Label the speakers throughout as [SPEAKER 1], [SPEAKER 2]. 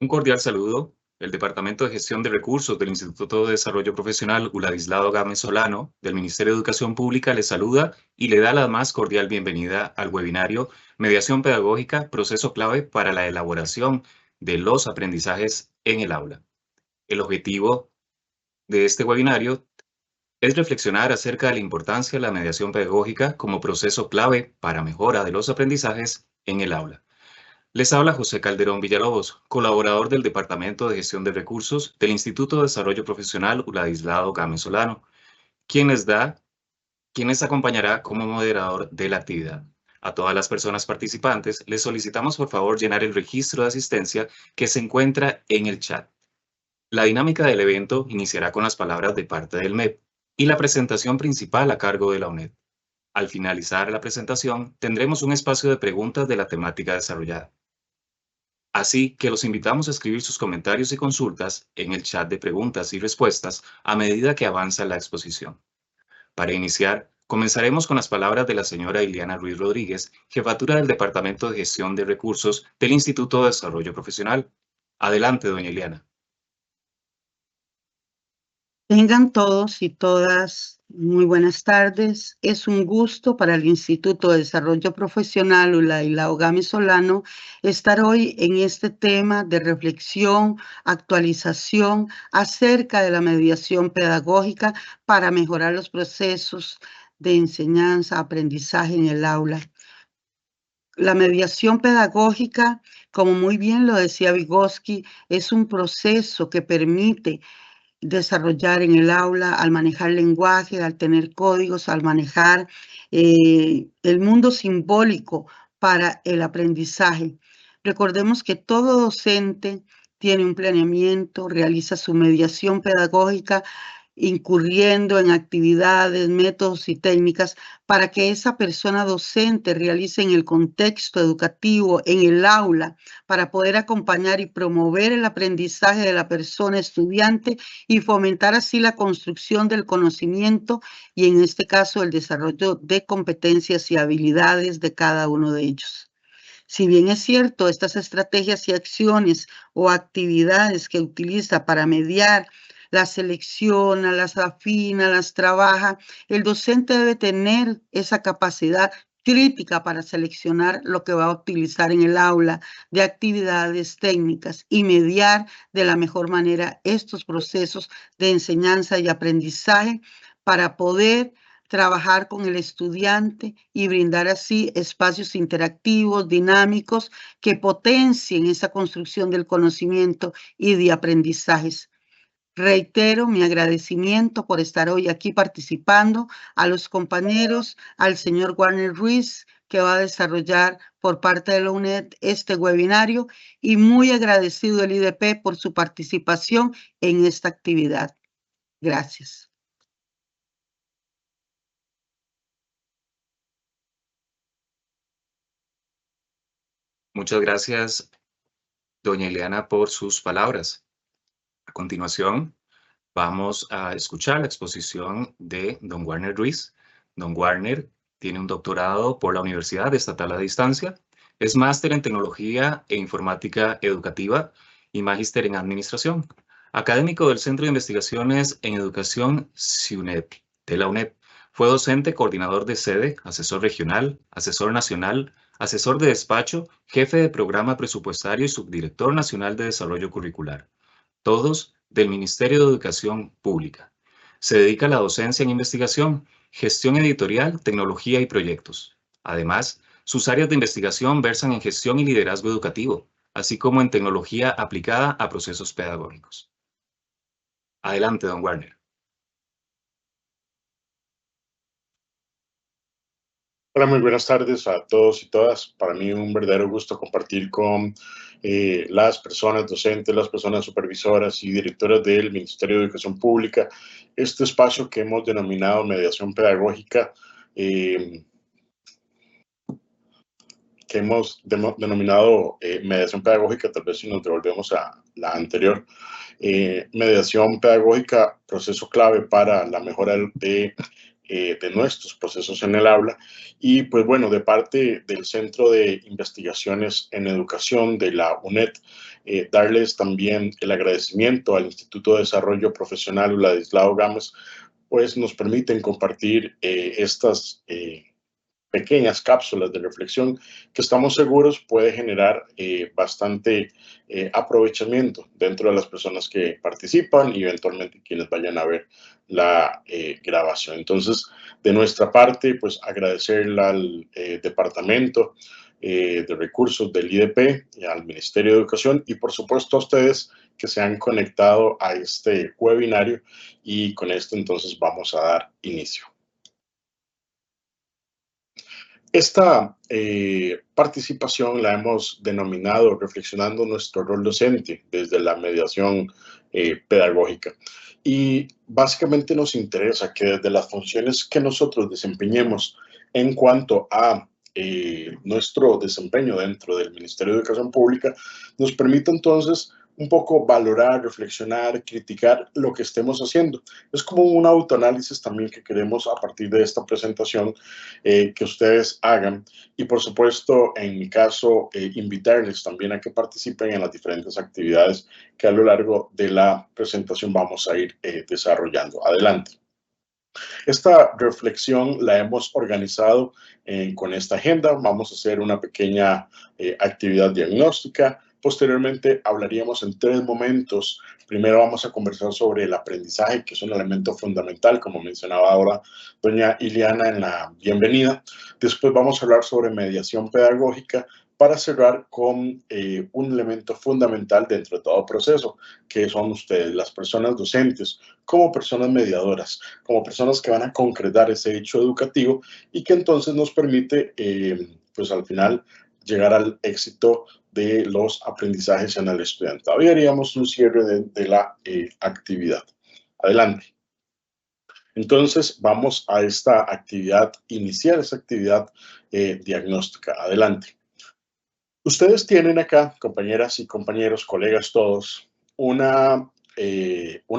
[SPEAKER 1] Un cordial saludo. El Departamento de Gestión de Recursos del Instituto de Desarrollo Profesional Uladislao Gámez Solano del Ministerio de Educación Pública le saluda y le da la más cordial bienvenida al webinario Mediación Pedagógica, proceso clave para la elaboración de los aprendizajes en el aula. El objetivo de este webinario es reflexionar acerca de la importancia de la mediación pedagógica como proceso clave para mejora de los aprendizajes en el aula. Les habla José Calderón Villalobos, colaborador del Departamento de Gestión de Recursos del Instituto de Desarrollo Profesional Uladislao Gámez Solano, quien les acompañará como moderador de la actividad. A todas las personas participantes les solicitamos por favor llenar el registro de asistencia que se encuentra en el chat. La dinámica del evento iniciará con las palabras de parte del MEP y la presentación principal a cargo de la UNED. Al finalizar la presentación, tendremos un espacio de preguntas de la temática desarrollada. Así que los invitamos a escribir sus comentarios y consultas en el chat de preguntas y respuestas a medida que avanza la exposición. Para iniciar, comenzaremos con las palabras de la señora Ileana Ruiz Rodríguez, jefatura del Departamento de Gestión de Recursos del Instituto de Desarrollo Profesional. Adelante, doña Ileana.
[SPEAKER 2] Tengan todos y todas muy buenas tardes. Es un gusto para el Instituto de Desarrollo Profesional Uladislao Gámez Solano estar hoy en este tema de reflexión, actualización acerca de la mediación pedagógica para mejorar los procesos de enseñanza, aprendizaje en el aula. La mediación pedagógica, como muy bien lo decía Vygotsky, es un proceso que permite desarrollar en el aula al manejar lenguaje, al tener códigos, al manejar el mundo simbólico para el aprendizaje. Recordemos que todo docente tiene un planeamiento, realiza su mediación pedagógica incurriendo en actividades, métodos y técnicas para que esa persona docente realice en el contexto educativo, en el aula, para poder acompañar y promover el aprendizaje de la persona estudiante y fomentar así la construcción del conocimiento y en este caso el desarrollo de competencias y habilidades de cada uno de ellos. Si bien es cierto, estas estrategias y acciones o actividades que utiliza para mediar, las selecciona, las afina, las trabaja, el docente debe tener esa capacidad crítica para seleccionar lo que va a utilizar en el aula de actividades técnicas y mediar de la mejor manera estos procesos de enseñanza y aprendizaje para poder trabajar con el estudiante y brindar así espacios interactivos, dinámicos, que potencien esa construcción del conocimiento y de aprendizajes. Reitero mi agradecimiento por estar hoy aquí participando, a los compañeros, al señor Warner Ruiz, que va a desarrollar por parte de la UNED este webinario, y muy agradecido el IDP por su participación en esta actividad. Gracias.
[SPEAKER 1] Muchas gracias, doña Ileana, por sus palabras. A continuación, vamos a escuchar la exposición de don Warner Ruiz. Don Warner tiene un doctorado por la Universidad Estatal a Distancia, es máster en Tecnología e Informática Educativa y magíster en Administración. Académico del Centro de Investigaciones en Educación CIUNED, de la UNED. Fue docente, coordinador de sede, asesor regional, asesor nacional, asesor de despacho, jefe de programa presupuestario y subdirector nacional de desarrollo curricular. Todos del Ministerio de Educación Pública. Se dedica a la docencia en investigación, gestión editorial, tecnología y proyectos. Además, sus áreas de investigación versan en gestión y liderazgo educativo, así como en tecnología aplicada a procesos pedagógicos. Adelante, don Warner.
[SPEAKER 3] Hola, muy buenas tardes a todos y todas. Para mí un verdadero gusto compartir con las personas docentes, las personas supervisoras y directoras del Ministerio de Educación Pública este espacio que hemos denominado mediación pedagógica, mediación pedagógica, tal vez si nos devolvemos a la anterior, mediación pedagógica, proceso clave para la mejora de de nuestros procesos en el aula. Y pues bueno, de parte del Centro de Investigaciones en Educación de la UNED, darles también el agradecimiento al Instituto de Desarrollo Profesional Ladislao Gámez, pues nos permiten compartir estas pequeñas cápsulas de reflexión que estamos seguros puede generar bastante aprovechamiento dentro de las personas que participan y eventualmente quienes vayan a ver la grabación. Entonces, de nuestra parte, pues agradecerle al Departamento de Recursos del IDP, al Ministerio de Educación y por supuesto a ustedes que se han conectado a este webinario, y con esto entonces vamos a dar inicio. Esta participación la hemos denominado reflexionando nuestro rol docente desde la mediación pedagógica. Y básicamente nos interesa que desde las funciones que nosotros desempeñemos en cuanto a nuestro desempeño dentro del Ministerio de Educación Pública, nos permita entonces un poco valorar, reflexionar, criticar lo que estemos haciendo. Es como un autoanálisis también que queremos a partir de esta presentación que ustedes hagan, y por supuesto, en mi caso, invitarles también a que participen en las diferentes actividades que a lo largo de la presentación vamos a ir desarrollando. Adelante. Esta reflexión la hemos organizado con esta agenda. Vamos a hacer una pequeña actividad diagnóstica. Posteriormente hablaríamos en 3 momentos. Primero vamos a conversar sobre el aprendizaje, que es un elemento fundamental, como mencionaba ahora doña Ileana en la bienvenida. Después vamos a hablar sobre mediación pedagógica, para cerrar con un elemento fundamental dentro de todo proceso, que son ustedes, las personas docentes, como personas mediadoras, como personas que van a concretar ese hecho educativo y que entonces nos permite, pues al final, llegar al éxito de los aprendizajes en el estudiante. Todavía haríamos un cierre de la actividad. Adelante. Entonces, vamos a esta actividad inicial, esta actividad diagnóstica. Adelante. Ustedes tienen acá, compañeras y compañeros, colegas todos, una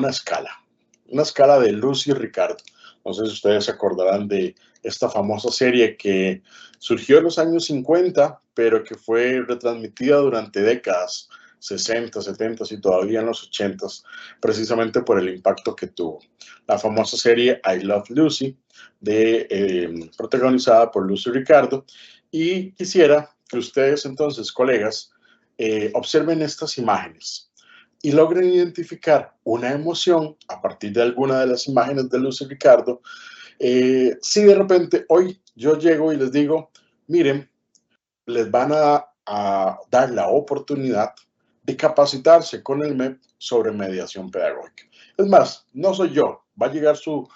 [SPEAKER 3] escala de Luz y Ricardo. No sé si ustedes se acordarán de esta famosa serie que surgió en los años 50, pero que fue retransmitida durante décadas, 60, 70 y todavía en los 80, precisamente por el impacto que tuvo. La famosa serie I Love Lucy, protagonizada por Luz y Ricardo, y quisiera que ustedes entonces, colegas, observen estas imágenes y logren identificar una emoción a partir de alguna de las imágenes de Luz y Ricardo. Si de repente hoy yo llego y les digo, miren, les van a dar la oportunidad de capacitarse con el MEP sobre mediación pedagógica. Es más, no soy yo, va a llegar su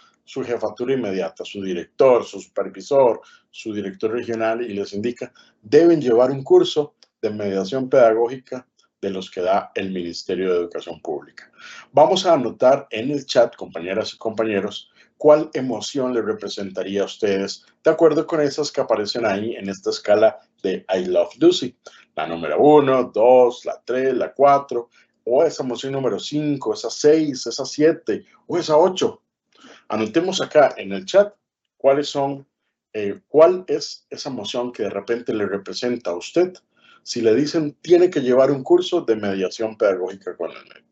[SPEAKER 3] jefatura inmediata, su director, su supervisor, su director regional, y les indica, deben llevar un curso de mediación pedagógica de los que da el Ministerio de Educación Pública. Vamos a anotar en el chat, compañeras y compañeros, cuál emoción les representaría a ustedes, de acuerdo con esas que aparecen ahí en esta escala de I Love Lucy. La número 1, 2, la 3, la 4, o esa emoción número 5, esa 6, esa 7, o esa 8. Anotemos acá en el chat cuáles son, cuál es esa emoción que de repente le representa a usted si le dicen tiene que llevar un curso de mediación pedagógica con el MEP.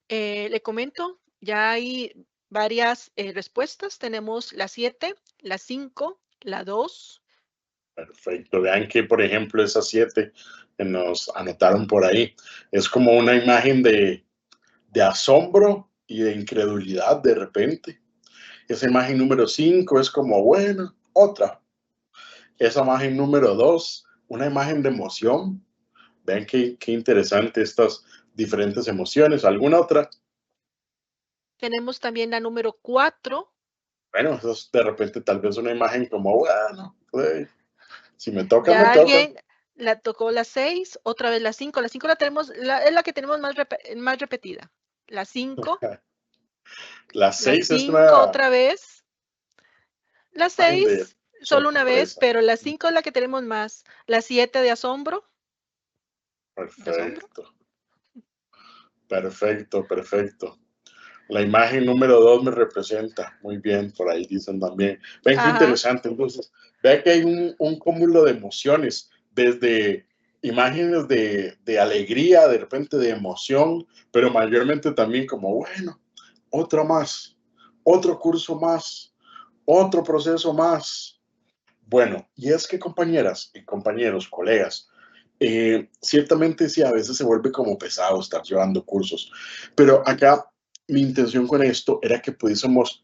[SPEAKER 4] Le comento, ya hay varias respuestas. Tenemos la 7, la 5, la 2.
[SPEAKER 3] Perfecto. Vean que, por ejemplo, esa 7 que nos anotaron por ahí es como una imagen de asombro y de incredulidad de repente. Esa imagen número 5 es como, bueno, otra. Esa imagen número 2, una imagen de emoción. Vean qué interesante estas diferentes emociones. ¿Alguna otra?
[SPEAKER 4] Tenemos también la número 4.
[SPEAKER 3] Bueno, eso es de repente tal vez una imagen como, bueno, si me toca,
[SPEAKER 4] Ya
[SPEAKER 3] me toca.
[SPEAKER 4] La tocó la 6, otra vez la 5. La 5 la tenemos, es la que tenemos más repetida. La 5.
[SPEAKER 3] La
[SPEAKER 4] La
[SPEAKER 3] 6 es
[SPEAKER 4] 5
[SPEAKER 3] una
[SPEAKER 4] otra vez. La
[SPEAKER 3] imagen de
[SPEAKER 4] 6 solo una vez,
[SPEAKER 3] sorpresa.
[SPEAKER 4] pero la 5 es la que tenemos más. La 7 de asombro.
[SPEAKER 3] Perfecto. Perfecto, perfecto. La imagen número 2 me representa. Muy bien, por ahí dicen también. Ven qué
[SPEAKER 4] Ajá.
[SPEAKER 3] interesante. Entonces, vea que hay un cúmulo de emociones, desde imágenes de alegría, de repente de emoción, pero mayormente también como, bueno, otro más, otro curso más, otro proceso más. Bueno, y es que compañeras y compañeros, colegas, ciertamente sí, a veces se vuelve como pesado estar llevando cursos, pero acá mi intención con esto era que pudiésemos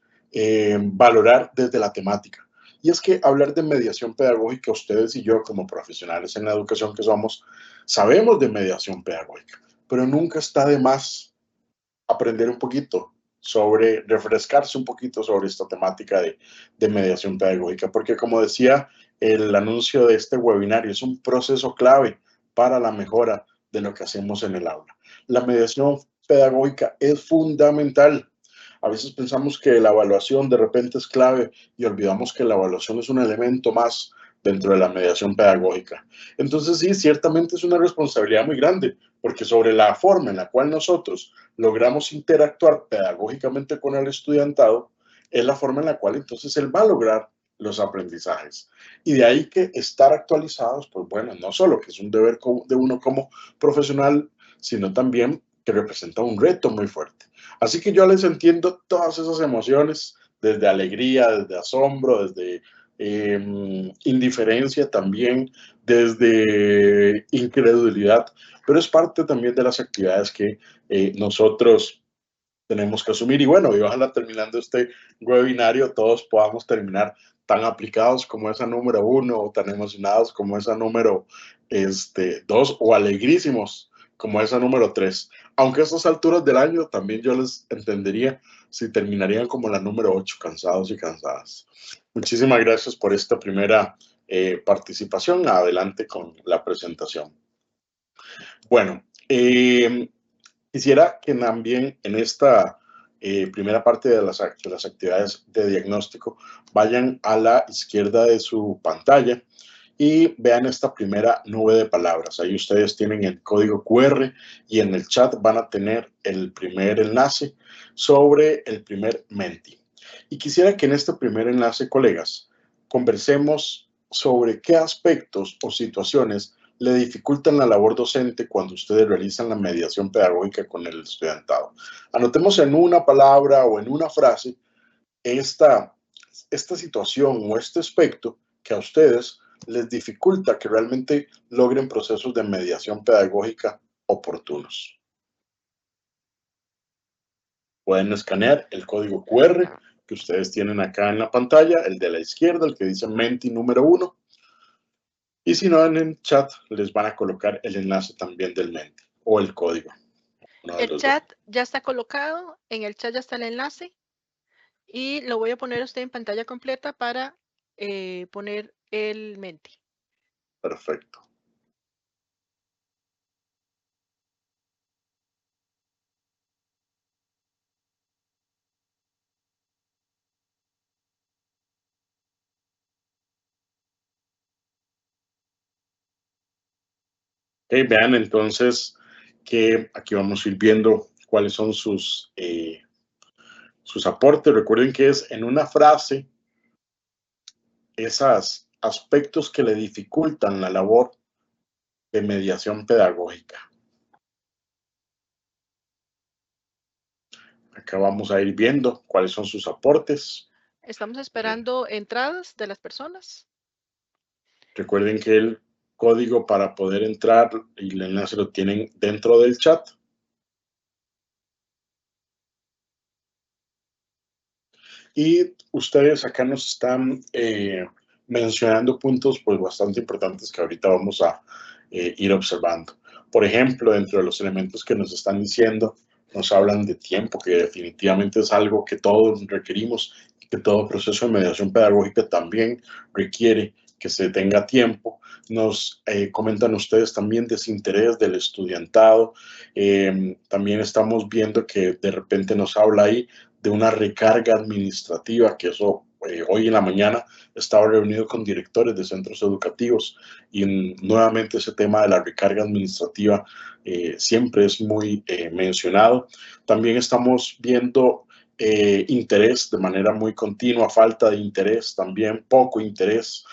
[SPEAKER 3] valorar desde la temática. Y es que hablar de mediación pedagógica, ustedes y yo como profesionales en la educación que somos, sabemos de mediación pedagógica, pero nunca está de más aprender un poquito sobre, refrescarse un poquito sobre esta temática de mediación pedagógica, porque como decía el anuncio de este webinario, es un proceso clave para la mejora de lo que hacemos en el aula. La mediación pedagógica es fundamental. A veces pensamos que la evaluación de repente es clave y olvidamos que la evaluación es un elemento más dentro de la mediación pedagógica. Entonces sí, ciertamente es una responsabilidad muy grande, porque sobre la forma en la cual nosotros logramos interactuar pedagógicamente con el estudiantado, es la forma en la cual entonces él va a lograr los aprendizajes. Y de ahí que estar actualizados, pues bueno, no solo que es un deber de uno como profesional, sino también que representa un reto muy fuerte. Así que yo les entiendo todas esas emociones, desde alegría, desde asombro, desde indiferencia también, desde incredulidad, pero es parte también de las actividades que nosotros tenemos que asumir. Y bueno, y ojalá terminando este webinario todos podamos terminar tan aplicados como esa número 1 o tan emocionados como esa número 2 o alegrísimos como esa número 3. Aunque a estas alturas del año también yo les entendería si terminarían como la número 8, cansados y cansadas. Muchísimas gracias por esta primera participación. Adelante con la presentación. Bueno, quisiera que también en esta primera parte de las actividades de diagnóstico vayan a la izquierda de su pantalla y vean esta primera nube de palabras. Ahí ustedes tienen el código QR y en el chat van a tener el primer enlace sobre el primer Menti. Y quisiera que en este primer enlace, colegas, conversemos sobre qué aspectos o situaciones le dificultan la labor docente cuando ustedes realizan la mediación pedagógica con el estudiantado. Anotemos en una palabra o en una frase esta situación o este aspecto que a ustedes les dificulta que realmente logren procesos de mediación pedagógica oportunos. Pueden escanear el código QR que ustedes tienen acá en la pantalla, el de la izquierda, el que dice Menti número 1. Y si no, en el chat les van a colocar el enlace también del Menti o el código.
[SPEAKER 4] El chat ya está colocado, en el chat ya está el enlace y lo voy a poner a usted en pantalla completa para poner el Menti.
[SPEAKER 3] Perfecto. Okay, vean entonces que aquí vamos a ir viendo cuáles son sus aportes. Recuerden que es en una frase esos aspectos que le dificultan la labor de mediación pedagógica. Acá vamos a ir viendo cuáles son sus aportes.
[SPEAKER 4] Estamos esperando entradas de las personas.
[SPEAKER 3] Recuerden que el código para poder entrar y el enlace lo tienen dentro del chat. Y ustedes acá nos están mencionando puntos pues bastante importantes que ahorita vamos a ir observando. Por ejemplo, dentro de los elementos que nos están diciendo, nos hablan de tiempo, que definitivamente es algo que todos requerimos, que todo proceso de mediación pedagógica también requiere que se tenga tiempo. nos comentan ustedes también desinterés del estudiantado. También estamos viendo que de repente nos habla ahí de una recarga administrativa, que eso hoy en la mañana estaba reunido con directores de centros educativos y nuevamente ese tema de la recarga administrativa siempre es muy mencionado. También estamos viendo interés de manera muy continua, falta de interés también, poco interés.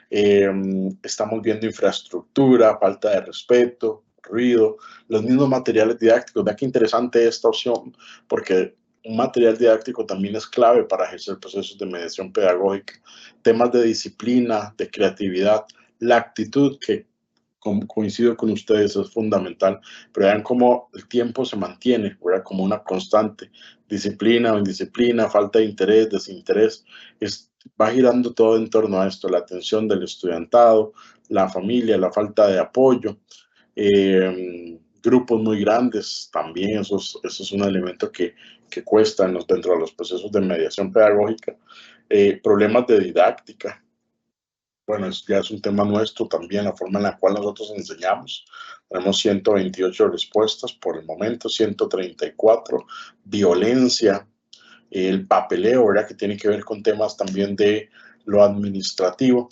[SPEAKER 3] Estamos viendo infraestructura, falta de respeto, ruido, los mismos materiales didácticos. Vea qué interesante esta opción, porque un material didáctico también es clave para ejercer procesos de mediación pedagógica. Temas de disciplina, de creatividad, la actitud que coincido con ustedes, es fundamental, pero vean cómo el tiempo se mantiene, ¿verdad? Como una constante, disciplina o indisciplina, falta de interés, desinterés, va girando todo en torno a esto, la atención del estudiantado, la familia, la falta de apoyo, grupos muy grandes, también eso es un elemento que cuesta dentro de los procesos de mediación pedagógica, problemas de didáctica. Bueno, ya es un tema nuestro también, la forma en la cual nosotros enseñamos. Tenemos 128 respuestas por el momento, 134. Violencia, el papeleo, ¿verdad? Que tiene que ver con temas también de lo administrativo.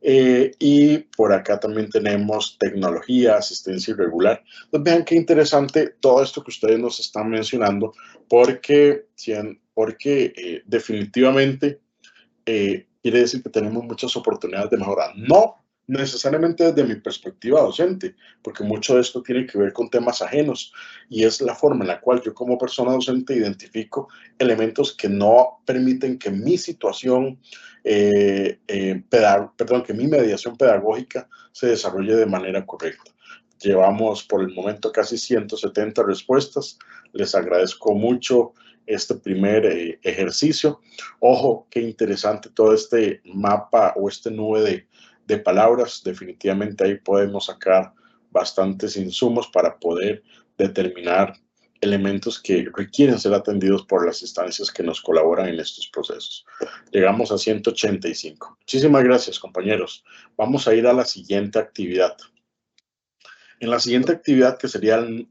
[SPEAKER 3] Y por acá también tenemos tecnología, asistencia irregular. Entonces vean qué interesante todo esto que ustedes nos están mencionando, porque definitivamente quiere decir que tenemos muchas oportunidades de mejorar. No necesariamente desde mi perspectiva docente, porque mucho de esto tiene que ver con temas ajenos y es la forma en la cual yo como persona docente identifico elementos que no permiten que mi situación, que mi mediación pedagógica se desarrolle de manera correcta. Llevamos por el momento casi 170 respuestas. Les agradezco mucho este primer ejercicio. Ojo, qué interesante todo este mapa o este nube de palabras. Definitivamente ahí podemos sacar bastantes insumos para poder determinar elementos que requieren ser atendidos por las instancias que nos colaboran en estos procesos. Llegamos a 185. Muchísimas gracias, compañeros. Vamos a ir a la siguiente actividad. En la siguiente actividad, que sería el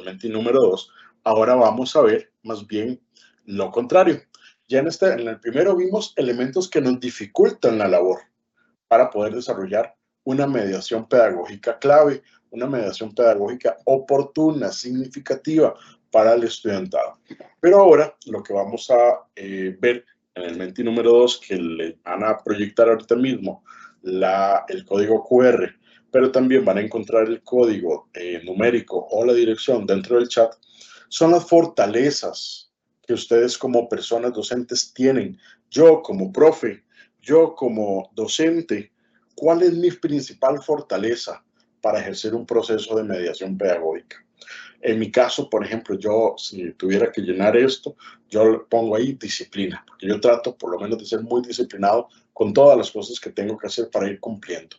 [SPEAKER 3] Menti número 2, ahora vamos a ver más bien lo contrario. Ya en el primero vimos elementos que nos dificultan la labor para poder desarrollar una mediación pedagógica clave, una mediación pedagógica oportuna, significativa para el estudiantado. Pero ahora lo que vamos a ver en el Menti número 2, que le van a proyectar ahorita mismo el código QR, pero también van a encontrar el código numérico o la dirección dentro del chat, son las fortalezas que ustedes como personas docentes tienen. Yo como profe, yo como docente, ¿cuál es mi principal fortaleza para ejercer un proceso de mediación pedagógica? En mi caso, por ejemplo, yo si tuviera que llenar esto, yo pongo ahí disciplina, porque yo trato por lo menos de ser muy disciplinado con todas las cosas que tengo que hacer para ir cumpliendo.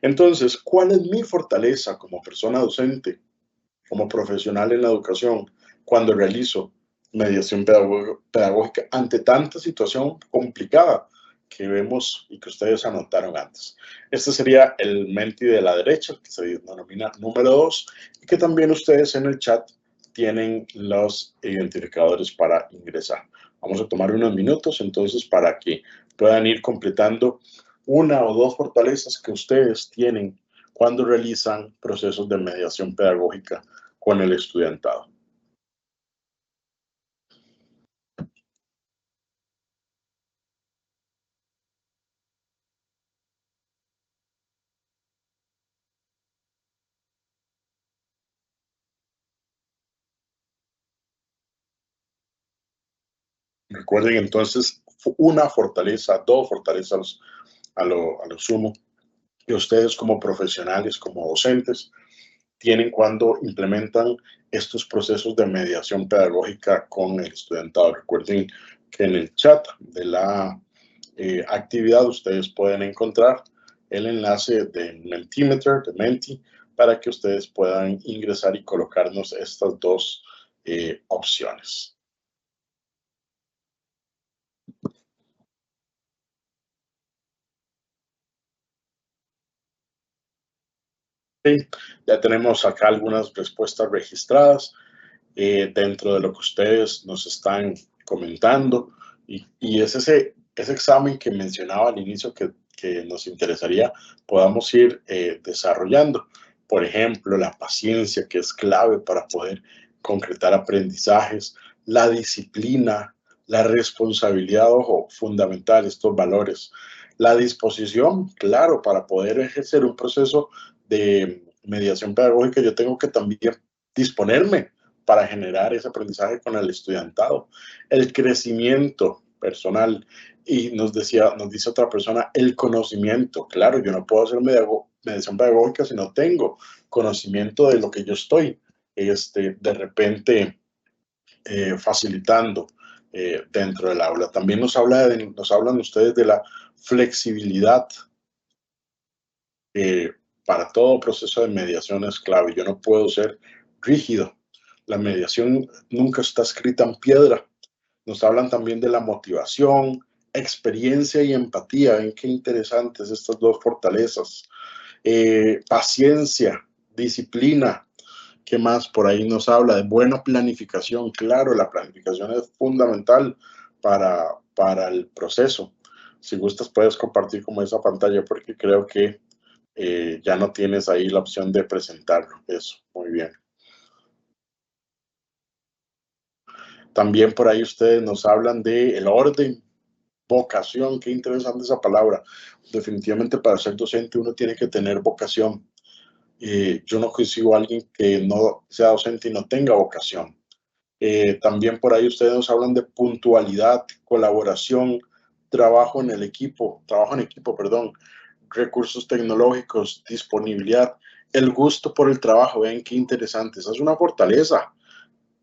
[SPEAKER 3] Entonces, ¿cuál es mi fortaleza como persona docente, como profesional en la educación, cuando realizo mediación pedagógica ante tanta situación complicada que vemos y que ustedes anotaron antes? Este sería el Menti de la derecha, que se denomina número 2, y que también ustedes en el chat tienen los identificadores para ingresar. Vamos a tomar unos minutos entonces para que puedan ir completando una o dos fortalezas que ustedes tienen cuando realizan procesos de mediación pedagógica con el estudiantado. Recuerden entonces una fortaleza, dos fortalezas a lo sumo que ustedes como profesionales, como docentes, tienen cuando implementan estos procesos de mediación pedagógica con el estudiantado. Recuerden que en el chat de la actividad ustedes pueden encontrar el enlace de Mentimeter, de Menti, para que ustedes puedan ingresar y colocarnos estas dos opciones. Sí, ya tenemos acá algunas respuestas registradas dentro de lo que ustedes nos están comentando y es ese examen que mencionaba al inicio que nos interesaría podamos ir desarrollando. Por ejemplo, la paciencia, que es clave para poder concretar aprendizajes, la disciplina, la responsabilidad, ojo, fundamental, estos valores, la disposición, claro, para poder ejercer un proceso de mediación pedagógica, yo tengo que también disponerme para generar ese aprendizaje con el estudiantado, el crecimiento personal y nos dice otra persona, el conocimiento. Claro, yo no puedo hacer mediación pedagógica si no tengo conocimiento de lo que yo estoy de repente facilitando dentro del aula. También nos hablan ustedes de la flexibilidad. Para todo proceso de mediación es clave. Yo no puedo ser rígido. La mediación nunca está escrita en piedra. Nos hablan también de la motivación, experiencia y empatía. Ven qué interesantes estas dos fortalezas. Paciencia, disciplina. ¿Qué más? Por ahí nos habla de buena planificación. Claro, la planificación es fundamental para el proceso. Si gustas, puedes compartir como esa pantalla porque creo que ya no tienes ahí la opción de presentarlo. Eso, muy bien. También por ahí ustedes nos hablan de el orden, vocación. Qué interesante esa palabra. Definitivamente para ser docente uno tiene que tener vocación. Yo no consigo a alguien que no sea docente y no tenga vocación. También por ahí ustedes nos hablan de puntualidad, colaboración, trabajo en equipo, recursos tecnológicos, disponibilidad, el gusto por el trabajo. Vean qué interesante. Esa es una fortaleza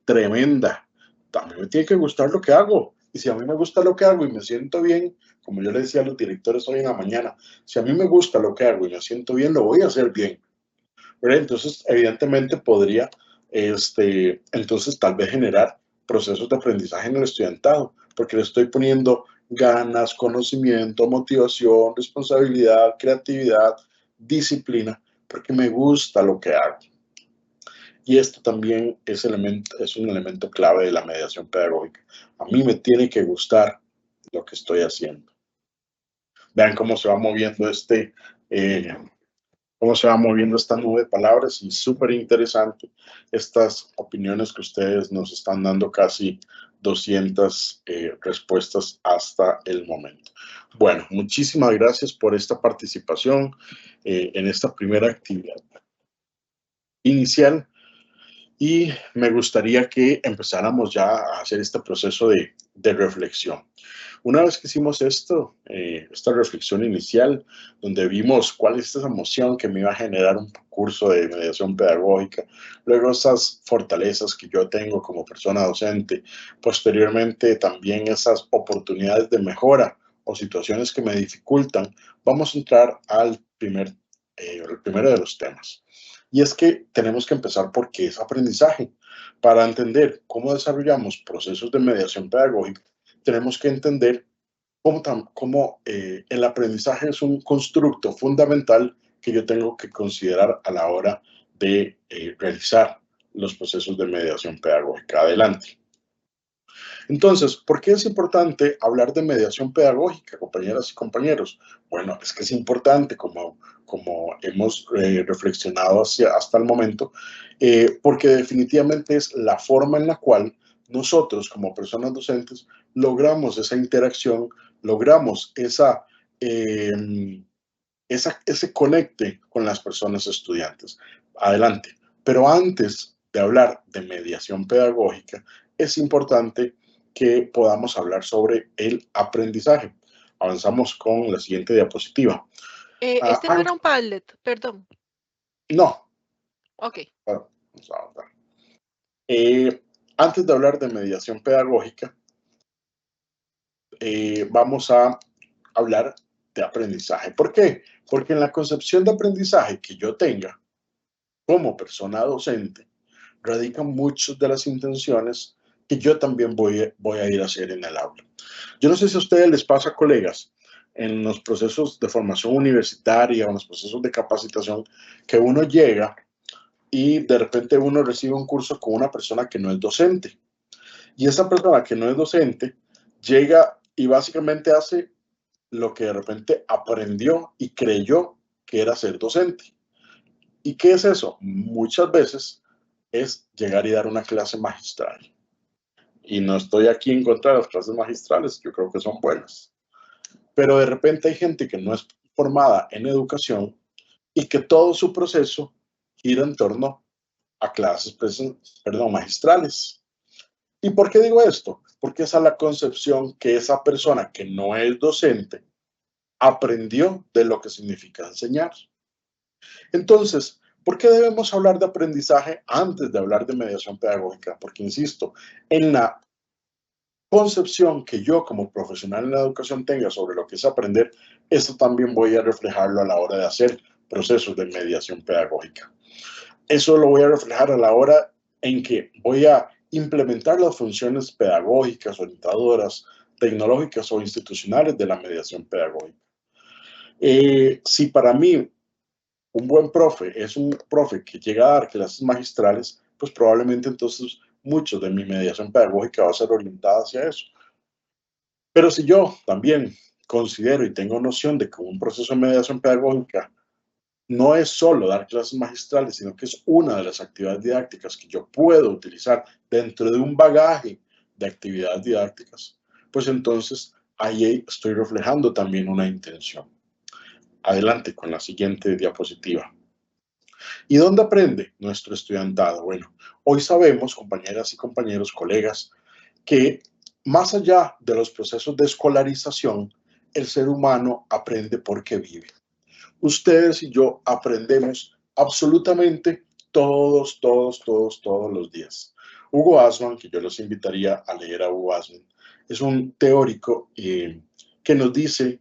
[SPEAKER 3] tremenda. También me tiene que gustar lo que hago. Y si a mí me gusta lo que hago y me siento bien, como yo le decía a los directores hoy en la mañana, si a mí me gusta lo que hago y me siento bien, lo voy a hacer bien. ¿Verdad? Entonces, evidentemente podría, entonces tal vez generar procesos de aprendizaje en el estudiantado, porque le estoy poniendo ganas, conocimiento, motivación, responsabilidad, creatividad, disciplina, porque me gusta lo que hago. Y esto también es un elemento clave de la mediación pedagógica. A mí me tiene que gustar lo que estoy haciendo. Vean cómo se va moviendo esta nube de palabras y súper interesante estas opiniones que ustedes nos están dando, casi 200 respuestas hasta el momento. Bueno, muchísimas gracias por esta participación en esta primera actividad inicial. Y me gustaría que empezáramos ya a hacer este proceso de reflexión. Una vez que hicimos esta reflexión inicial, donde vimos cuál es esa emoción que me iba a generar un curso de mediación pedagógica, luego esas fortalezas que yo tengo como persona docente, posteriormente también esas oportunidades de mejora o situaciones que me dificultan, vamos a entrar al primero de los temas. Y es que tenemos que empezar por qué es aprendizaje. Para entender cómo desarrollamos procesos de mediación pedagógica, tenemos que entender cómo el aprendizaje es un constructo fundamental que yo tengo que considerar a la hora de realizar los procesos de mediación pedagógica. Adelante. Entonces, ¿por qué es importante hablar de mediación pedagógica, compañeras y compañeros? Bueno, es que es importante, como hemos reflexionado hasta el momento, porque definitivamente es la forma en la cual nosotros, como personas docentes, logramos esa interacción, logramos ese conecte con las personas estudiantes. Adelante. Pero antes de hablar de mediación pedagógica, es importante que podamos hablar sobre el aprendizaje. Avanzamos con la siguiente diapositiva.
[SPEAKER 4] Este no era un Padlet, perdón.
[SPEAKER 3] No.
[SPEAKER 4] Ok.
[SPEAKER 3] Bueno, vamos a avanzar. Antes de hablar de mediación pedagógica, vamos a hablar de aprendizaje. ¿Por qué? Porque en la concepción de aprendizaje que yo tenga como persona docente, radican muchas de las intenciones que yo también voy a ir a hacer en el aula. Yo no sé si a ustedes les pasa, colegas, en los procesos de formación universitaria, en los procesos de capacitación, que uno llega y de repente uno recibe un curso con una persona que no es docente. Y esa persona que no es docente llega y básicamente hace lo que de repente aprendió y creyó que era ser docente. ¿Y qué es eso? Muchas veces es llegar y dar una clase magistral. Y no estoy aquí en contra de las clases magistrales, yo creo que son buenas. Pero de repente hay gente que no es formada en educación y que todo su proceso gira en torno a clases magistrales. ¿Y por qué digo esto? Porque esa es la concepción que esa persona que no es docente aprendió de lo que significa enseñar. Entonces, ¿por qué debemos hablar de aprendizaje antes de hablar de mediación pedagógica? Porque, insisto, en la concepción que yo como profesional en la educación tenga sobre lo que es aprender, eso también voy a reflejarlo a la hora de hacer procesos de mediación pedagógica. Eso lo voy a reflejar a la hora en que voy a implementar las funciones pedagógicas, orientadoras, tecnológicas o institucionales de la mediación pedagógica. Si para mí un buen profe es un profe que llega a dar clases magistrales, pues probablemente entonces mucho de mi mediación pedagógica va a ser orientada hacia eso. Pero si yo también considero y tengo noción de que un proceso de mediación pedagógica no es solo dar clases magistrales, sino que es una de las actividades didácticas que yo puedo utilizar dentro de un bagaje de actividades didácticas, pues entonces ahí estoy reflejando también una intención. Adelante con la siguiente diapositiva. ¿Y dónde aprende nuestro estudiantado? Bueno, hoy sabemos, compañeras y compañeros, colegas, que más allá de los procesos de escolarización, el ser humano aprende porque vive. Ustedes y yo aprendemos absolutamente todos los días. Hugo Asman, que yo los invitaría a leer a Hugo Asman, es un teórico que nos dice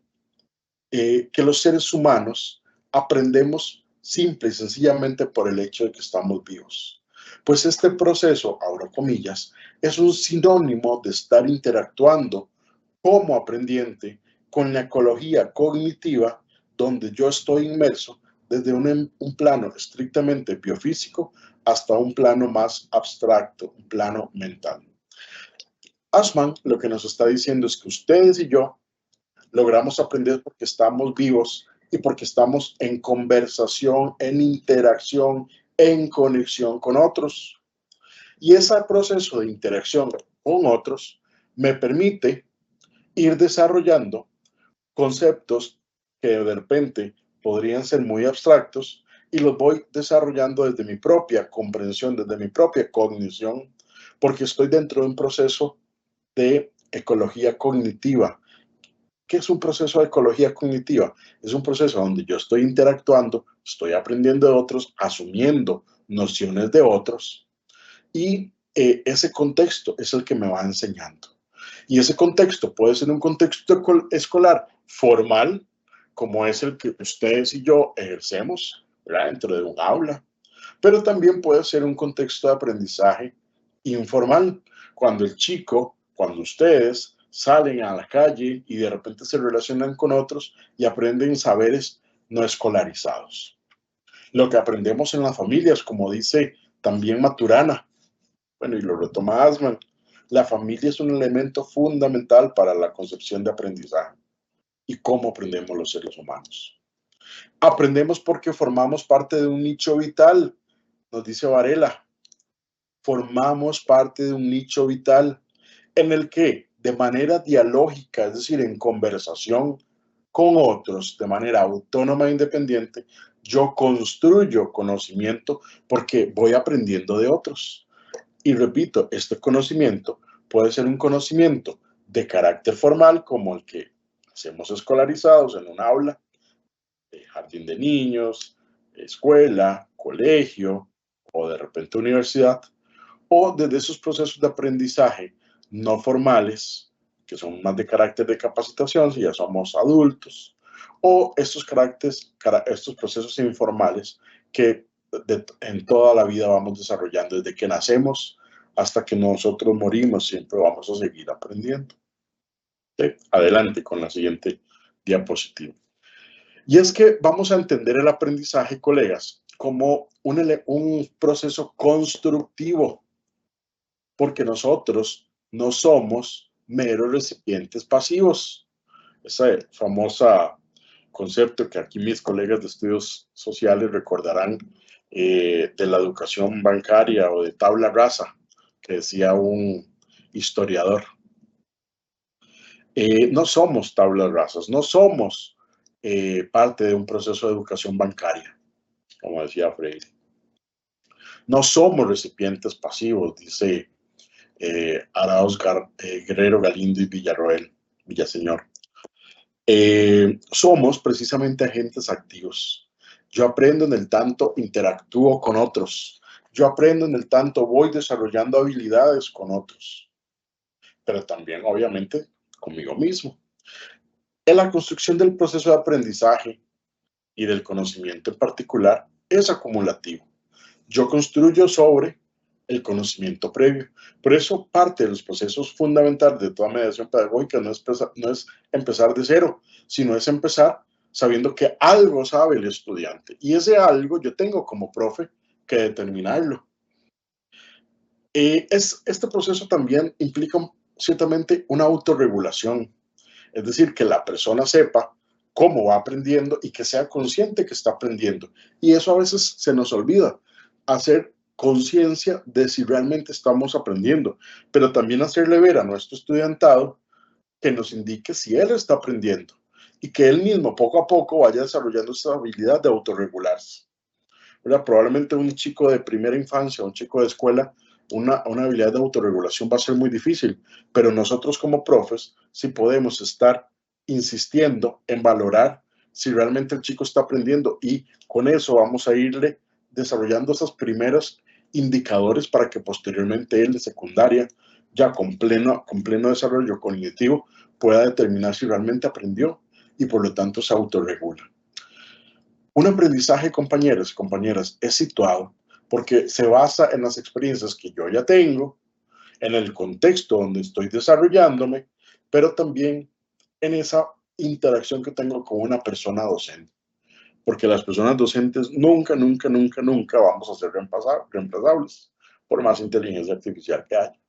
[SPEAKER 3] que los seres humanos aprendemos simple y sencillamente por el hecho de que estamos vivos. Pues este proceso, abro comillas, es un sinónimo de estar interactuando como aprendiente con la ecología cognitiva donde yo estoy inmerso desde un plano estrictamente biofísico hasta un plano más abstracto, un plano mental. Asman lo que nos está diciendo es que ustedes y yo logramos aprender porque estamos vivos y porque estamos en conversación, en interacción, en conexión con otros. Y ese proceso de interacción con otros me permite ir desarrollando conceptos que de repente podrían ser muy abstractos y los voy desarrollando desde mi propia comprensión, desde mi propia cognición, porque estoy dentro de un proceso de ecología cognitiva. ¿Qué es un proceso de ecología cognitiva? Es un proceso donde yo estoy interactuando, estoy aprendiendo de otros, asumiendo nociones de otros y ese contexto es el que me va enseñando. Y ese contexto puede ser un contexto escolar formal, como es el que ustedes y yo ejercemos, ¿verdad?, dentro de un aula, pero también puede ser un contexto de aprendizaje informal, cuando el chico, cuando ustedes salen a la calle y de repente se relacionan con otros y aprenden saberes no escolarizados. Lo que aprendemos en las familias, como dice también Maturana, bueno, y lo retoma Asman, la familia es un elemento fundamental para la concepción de aprendizaje y cómo aprendemos los seres humanos. Aprendemos porque formamos parte de un nicho vital, nos dice Varela. Formamos parte de un nicho vital en el que de manera dialógica, es decir, en conversación con otros, de manera autónoma e independiente, yo construyo conocimiento porque voy aprendiendo de otros. Y repito, este conocimiento puede ser un conocimiento de carácter formal, como el que hacemos escolarizados en un aula, jardín de niños, escuela, colegio o de repente universidad, o desde esos procesos de aprendizaje no formales, que son más de carácter de capacitación, si ya somos adultos, o estos procesos informales que en toda la vida vamos desarrollando, desde que nacemos hasta que nosotros morimos, siempre vamos a seguir aprendiendo. Adelante con la siguiente diapositiva. Y es que vamos a entender el aprendizaje, colegas, como un proceso constructivo, porque nosotros no somos meros recipientes pasivos. Ese famoso concepto que aquí mis colegas de estudios sociales recordarán de la educación bancaria o de tabla rasa, que decía un historiador. No somos tablas rasas, no somos parte de un proceso de educación bancaria, como decía Freire. No somos recipientes pasivos, dice Arauz Guerrero Galindo y Villaseñor. Somos precisamente agentes activos. Yo aprendo en el tanto interactúo con otros. Yo aprendo en el tanto voy desarrollando habilidades con otros. Pero también, obviamente, conmigo mismo. En la construcción del proceso de aprendizaje y del conocimiento en particular es acumulativo. Yo construyo sobre el conocimiento previo. Por eso parte de los procesos fundamentales de toda mediación pedagógica no es empezar de cero, sino es empezar sabiendo que algo sabe el estudiante. Y ese algo yo tengo como profe que determinarlo. Este proceso también implica ciertamente una autorregulación. Es decir, que la persona sepa cómo va aprendiendo y que sea consciente que está aprendiendo. Y eso a veces se nos olvida, hacer conciencia de si realmente estamos aprendiendo, pero también hacerle ver a nuestro estudiantado que nos indique si él está aprendiendo y que él mismo poco a poco vaya desarrollando esa habilidad de autorregularse. ¿Verdad? Probablemente un chico de primera infancia, un chico de escuela, una habilidad de autorregulación va a ser muy difícil, pero nosotros como profes sí podemos estar insistiendo en valorar si realmente el chico está aprendiendo y con eso vamos a irle desarrollando esos primeros indicadores para que posteriormente él de secundaria, ya con pleno desarrollo cognitivo, pueda determinar si realmente aprendió y por lo tanto se autorregula. Un aprendizaje, compañeros y compañeras, es situado porque se basa en las experiencias que yo ya tengo, en el contexto donde estoy desarrollándome, pero también en esa interacción que tengo con una persona docente. Porque las personas docentes nunca vamos a ser reemplazables, por más inteligencia artificial que haya.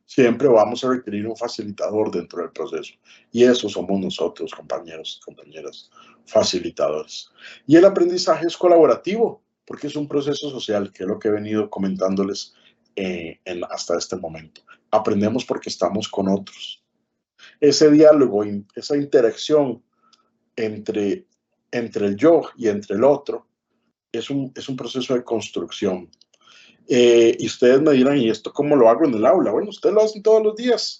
[SPEAKER 3] Siempre vamos a requerir un facilitador dentro del proceso. Y eso somos nosotros, compañeros y compañeras, facilitadores. Y el aprendizaje es colaborativo, porque es un proceso social, que es lo que he venido comentándoles hasta este momento. Aprendemos porque estamos con otros. Ese diálogo, esa interacción entre el yo y entre el otro, es un proceso de construcción. Y ustedes me dirán, ¿y esto cómo lo hago en el aula? Bueno, ustedes lo hacen todos los días.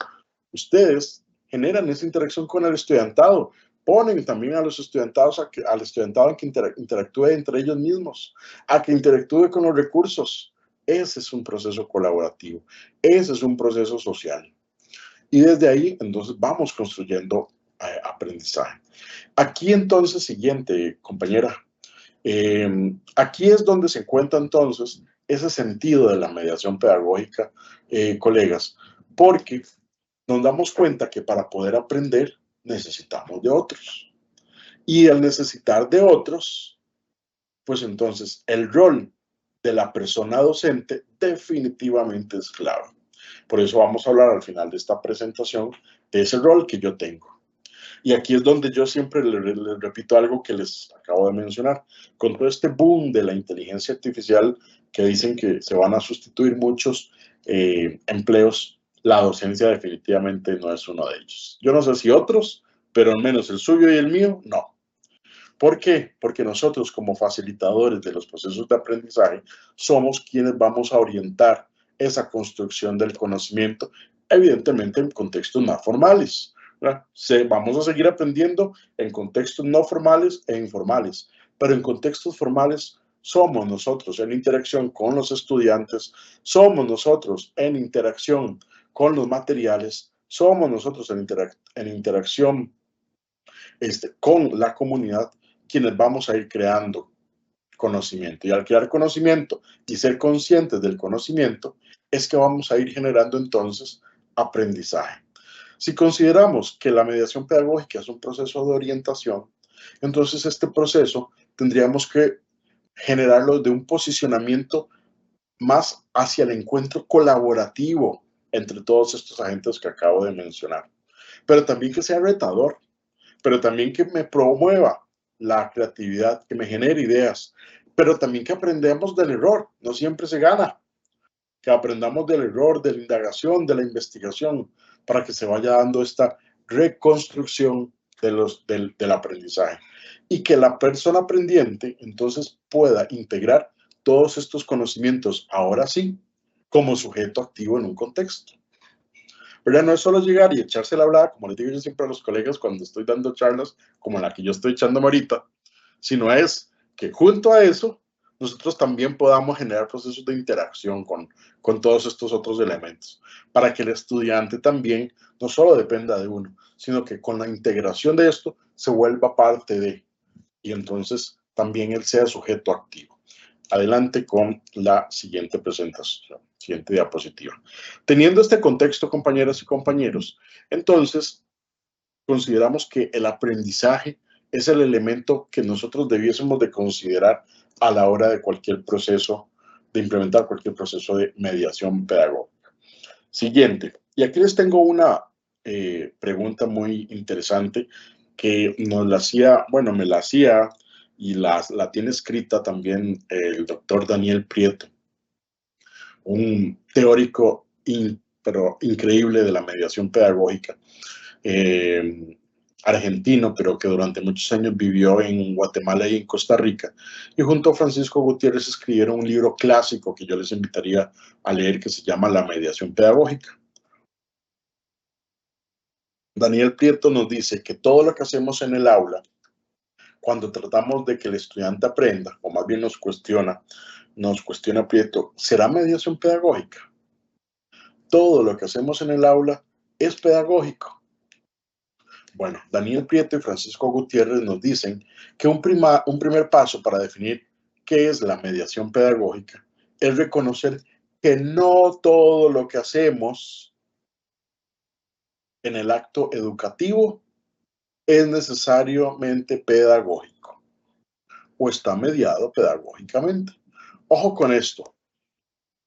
[SPEAKER 3] Ustedes generan esa interacción con el estudiantado. Ponen también a los estudiantados, al estudiantado a que interactúe entre ellos mismos, a que interactúe con los recursos. Ese es un proceso colaborativo. Ese es un proceso social. Y desde ahí, entonces, vamos construyendo aprendizaje. Aquí, entonces, siguiente, compañera. Aquí es donde se encuentra, entonces, ese sentido de la mediación pedagógica, colegas, porque nos damos cuenta que para poder aprender necesitamos de otros. Y al necesitar de otros, pues entonces el rol de la persona docente definitivamente es clave. Por eso vamos a hablar al final de esta presentación de ese rol que yo tengo. Y aquí es donde yo siempre les repito algo que les acabo de mencionar. Con todo este boom de la inteligencia artificial que dicen que se van a sustituir muchos empleos, la docencia definitivamente no es uno de ellos. Yo no sé si otros, pero al menos el suyo y el mío, no. ¿Por qué? Porque nosotros como facilitadores de los procesos de aprendizaje somos quienes vamos a orientar esa construcción del conocimiento, evidentemente en contextos más formales. Vamos a seguir aprendiendo en contextos no formales e informales, pero en contextos formales somos nosotros en interacción con los estudiantes, somos nosotros en interacción con los materiales, somos nosotros en interacción con la comunidad quienes vamos a ir creando conocimiento. Y al crear conocimiento y ser conscientes del conocimiento, es que vamos a ir generando entonces aprendizaje. Si consideramos que la mediación pedagógica es un proceso de orientación, entonces este proceso tendríamos que generarlo de un posicionamiento más hacia el encuentro colaborativo entre todos estos agentes que acabo de mencionar. Pero también que sea retador, pero también que me promueva la creatividad, que me genere ideas, pero también que aprendamos del error, no siempre se gana, que aprendamos del error, de la indagación, de la investigación, para que se vaya dando esta reconstrucción del aprendizaje y que la persona aprendiente entonces pueda integrar todos estos conocimientos, ahora sí, como sujeto activo en un contexto. ¿Verdad? No es solo llegar y echarse la hablada, como les digo yo siempre a los colegas cuando estoy dando charlas, como la que yo estoy echándome ahorita, sino es que junto a eso, nosotros también podamos generar procesos de interacción con todos estos otros elementos, para que el estudiante también no solo dependa de uno, sino que con la integración de esto se vuelva parte de, y entonces también él sea sujeto activo. Adelante con la siguiente presentación, siguiente diapositiva. Teniendo este contexto, compañeras y compañeros, entonces consideramos que el aprendizaje es el elemento que nosotros debiésemos de considerar a la hora de cualquier proceso, de implementar cualquier proceso de mediación pedagógica. Siguiente, y aquí les tengo una pregunta muy interesante que nos la hacía, bueno, me la hacía y la tiene escrita también el doctor Daniel Prieto, un teórico pero increíble de la mediación pedagógica, argentino, pero que durante muchos años vivió en Guatemala y en Costa Rica, y junto a Francisco Gutiérrez escribieron un libro clásico que yo les invitaría a leer que se llama La mediación pedagógica. Daniel Prieto nos dice que todo lo que hacemos en el aula, cuando tratamos de que el estudiante aprenda, o más bien nos cuestiona Prieto, ¿será mediación pedagógica? Todo lo que hacemos en el aula es pedagógico. Bueno, Daniel Prieto y Francisco Gutiérrez nos dicen que un primer paso para definir qué es la mediación pedagógica es reconocer que no todo lo que hacemos en el acto educativo es necesariamente pedagógico o está mediado pedagógicamente. Ojo con esto.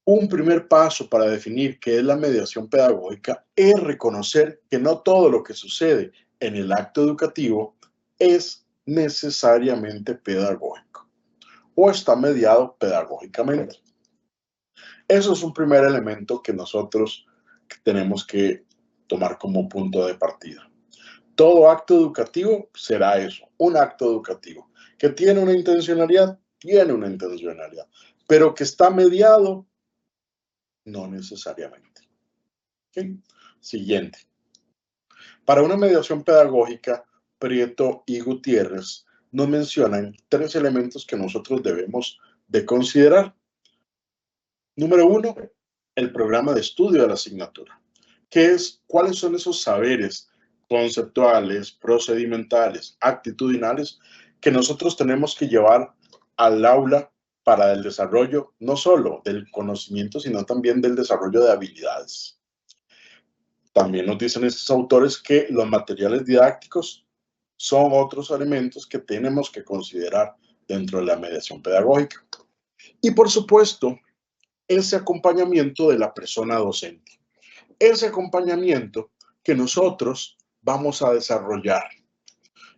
[SPEAKER 3] Un primer paso para definir qué es la mediación pedagógica es reconocer que no todo lo que sucede en el acto educativo es necesariamente pedagógico o está mediado pedagógicamente. Eso es un primer elemento que nosotros tenemos que tomar como punto de partida. Todo acto educativo será eso, un acto educativo. ¿Que tiene una intencionalidad? Tiene una intencionalidad. Pero que está mediado, no necesariamente. ¿Okay? Siguiente. Para una mediación pedagógica, Prieto y Gutiérrez nos mencionan 3 elementos que nosotros debemos de considerar. Número 1, el programa de estudio de la asignatura. ¿Cuáles son esos saberes conceptuales, procedimentales, actitudinales que nosotros tenemos que llevar al aula para el desarrollo, no solo del conocimiento, sino también del desarrollo de habilidades? También nos dicen estos autores que los materiales didácticos son otros elementos que tenemos que considerar dentro de la mediación pedagógica. Y por supuesto, ese acompañamiento de la persona docente. Ese acompañamiento que nosotros vamos a desarrollar.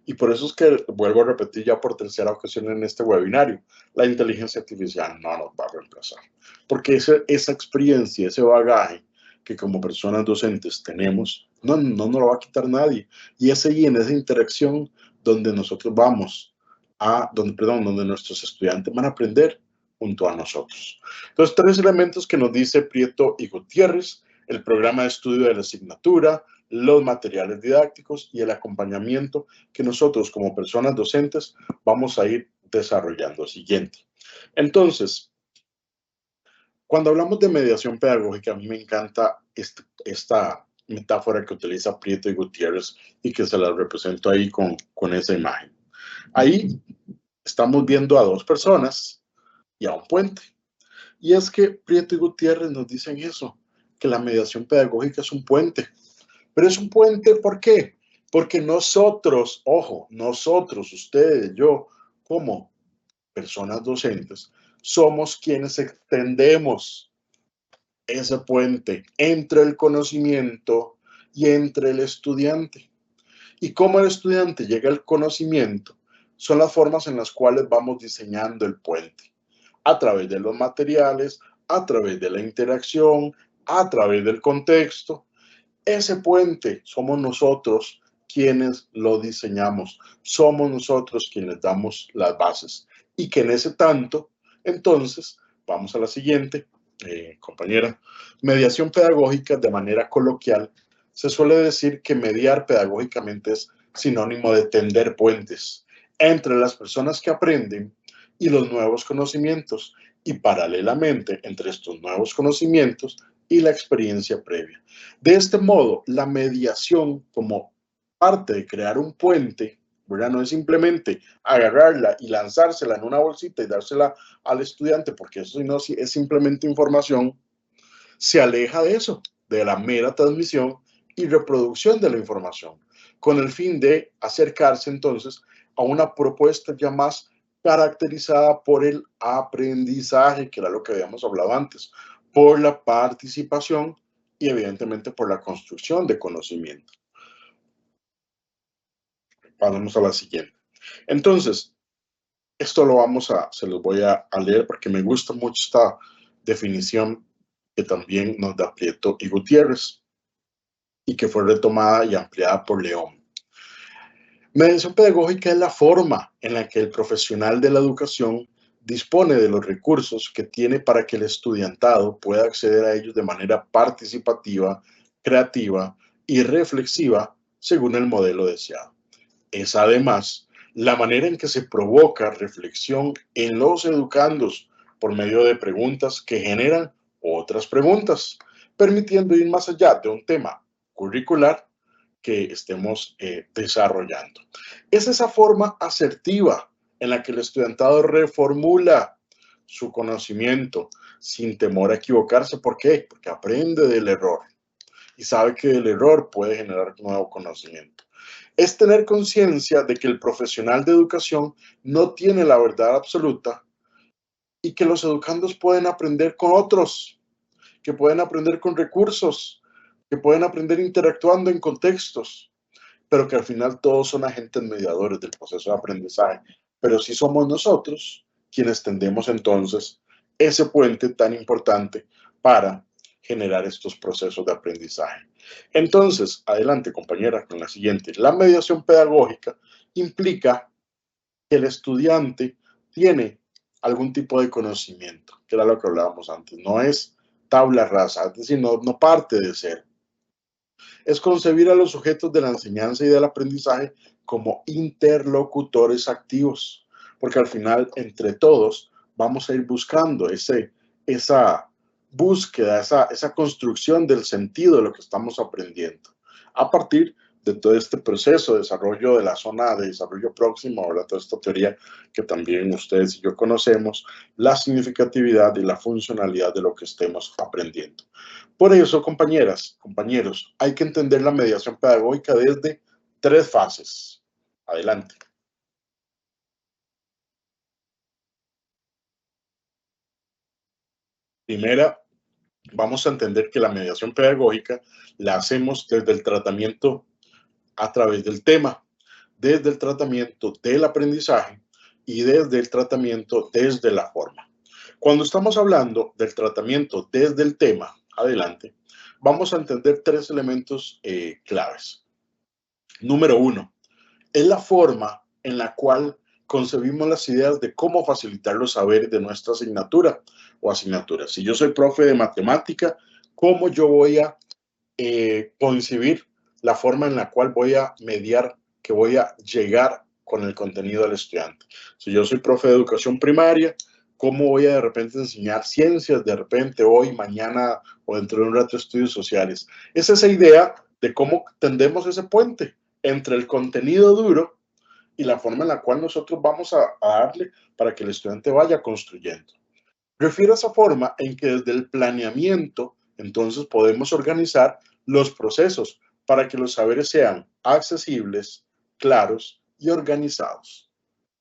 [SPEAKER 3] Y por eso es que vuelvo a repetir ya por tercera ocasión en este webinario, la inteligencia artificial no nos va a reemplazar. Porque esa experiencia, ese bagaje que como personas docentes tenemos, no nos lo va a quitar nadie. Y es ahí en esa interacción donde nosotros vamos donde nuestros estudiantes van a aprender junto a nosotros. Entonces, 3 elementos que nos dice Prieto y Gutiérrez: el programa de estudio de la asignatura, los materiales didácticos y el acompañamiento que nosotros como personas docentes vamos a ir desarrollando. Siguiente. Entonces, cuando hablamos de mediación pedagógica, a mí me encanta esta metáfora que utiliza Prieto y Gutiérrez y que se la represento ahí con esa imagen. Ahí estamos viendo a 2 personas y a un puente. Y es que Prieto y Gutiérrez nos dicen eso, que la mediación pedagógica es un puente. Pero es un puente, ¿por qué? Porque nosotros, ojo, nosotros, ustedes, yo, como personas docentes, somos quienes extendemos ese puente entre el conocimiento y entre el estudiante. Y cómo el estudiante llega al conocimiento son las formas en las cuales vamos diseñando el puente. A través de los materiales, a través de la interacción, a través del contexto. Ese puente somos nosotros quienes lo diseñamos. Somos nosotros quienes damos las bases. Y que en ese tanto, entonces, vamos a la siguiente, compañera. Mediación pedagógica de manera coloquial. Se suele decir que mediar pedagógicamente es sinónimo de tender puentes entre las personas que aprenden y los nuevos conocimientos, y paralelamente entre estos nuevos conocimientos y la experiencia previa. De este modo, la mediación como parte de crear un puente, ¿verdad? No es simplemente agarrarla y lanzársela en una bolsita y dársela al estudiante, porque eso no es simplemente información, se aleja de eso, de la mera transmisión y reproducción de la información, con el fin de acercarse entonces a una propuesta ya más caracterizada por el aprendizaje, que era lo que habíamos hablado antes, por la participación y evidentemente por la construcción de conocimiento. Pasamos a la siguiente. Entonces, esto se los voy a leer porque me gusta mucho esta definición que también nos da Prieto y Gutiérrez y que fue retomada y ampliada por León. Mediación pedagógica es la forma en la que el profesional de la educación dispone de los recursos que tiene para que el estudiantado pueda acceder a ellos de manera participativa, creativa y reflexiva según el modelo deseado. Es además la manera en que se provoca reflexión en los educandos por medio de preguntas que generan otras preguntas, permitiendo ir más allá de un tema curricular que estemos desarrollando. Es esa forma asertiva en la que el estudiantado reformula su conocimiento sin temor a equivocarse. ¿Por qué? Porque aprende del error y sabe que el error puede generar nuevo conocimiento. Es tener conciencia de que el profesional de educación no tiene la verdad absoluta y que los educandos pueden aprender con otros, que pueden aprender con recursos, que pueden aprender interactuando en contextos, pero que al final todos son agentes mediadores del proceso de aprendizaje. Pero sí somos nosotros quienes tendemos entonces ese puente tan importante para generar estos procesos de aprendizaje. Entonces, adelante, compañera, con la siguiente. La mediación pedagógica implica que el estudiante tiene algún tipo de conocimiento, que era lo que hablábamos antes. No es tabla rasa, es decir, no parte de cero. Es concebir a los sujetos de la enseñanza y del aprendizaje como interlocutores activos, porque al final, entre todos, vamos a ir buscando esa búsqueda, esa construcción del sentido de lo que estamos aprendiendo, a partir de todo este proceso de desarrollo de la zona de desarrollo próximo, ¿verdad? Toda esta teoría que también ustedes y yo conocemos, la significatividad y la funcionalidad de lo que estemos aprendiendo. Por eso, compañeras, compañeros, hay que entender la mediación pedagógica desde 3 fases. Adelante. Primera, vamos a entender que la mediación pedagógica la hacemos desde el tratamiento a través del tema, desde el tratamiento del aprendizaje y desde el tratamiento desde la forma. Cuando estamos hablando del tratamiento desde el tema, adelante, vamos a entender 3 elementos claves. Número 1, es la forma en la cual concebimos las ideas de cómo facilitar los saberes de nuestra asignatura o asignatura. Si yo soy profe de matemática, ¿cómo yo voy a concebir la forma en la cual voy a mediar, que voy a llegar con el contenido del estudiante? Si yo soy profe de educación primaria, ¿cómo voy a de repente enseñar ciencias de repente hoy, mañana o dentro de un rato estudios sociales? Es esa idea de cómo tendemos ese puente entre el contenido duro y la forma en la cual nosotros vamos a darle para que el estudiante vaya construyendo. Refiero a esa forma en que desde el planeamiento, entonces podemos organizar los procesos para que los saberes sean accesibles, claros y organizados.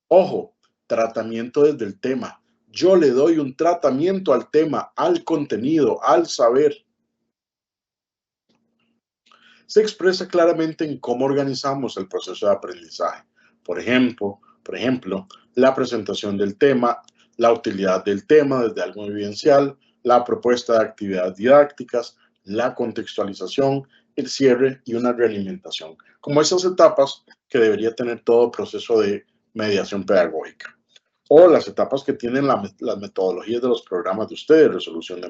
[SPEAKER 3] Ojo, tratamiento desde el tema. Yo le doy un tratamiento al tema, al contenido, al saber. Se expresa claramente en cómo organizamos el proceso de aprendizaje. Por ejemplo, la presentación del tema, la utilidad del tema desde algo evidencial, la propuesta de actividades didácticas, la contextualización, el cierre y una realimentación, como esas etapas que debería tener todo proceso de mediación pedagógica. O las etapas que tienen las metodologías de los programas de ustedes, resolución de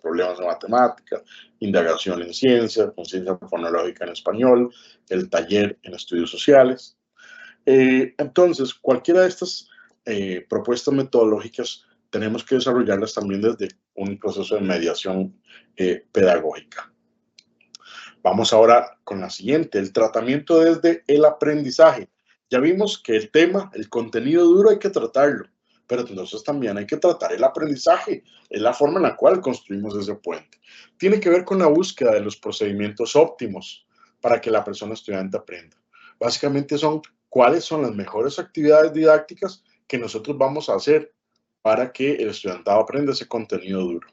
[SPEAKER 3] problemas de matemática, indagación en ciencia, conciencia fonológica en español, el taller en estudios sociales. Entonces, cualquiera de estas propuestas metodológicas tenemos que desarrollarlas también desde un proceso de mediación pedagógica. Vamos ahora con la siguiente, el tratamiento desde el aprendizaje. Ya vimos que el tema, el contenido duro hay que tratarlo, pero entonces también hay que tratar el aprendizaje, es la forma en la cual construimos ese puente. Tiene que ver con la búsqueda de los procedimientos óptimos para que la persona estudiante aprenda. Básicamente son cuáles son las mejores actividades didácticas que nosotros vamos a hacer para que el estudiantado aprenda ese contenido duro.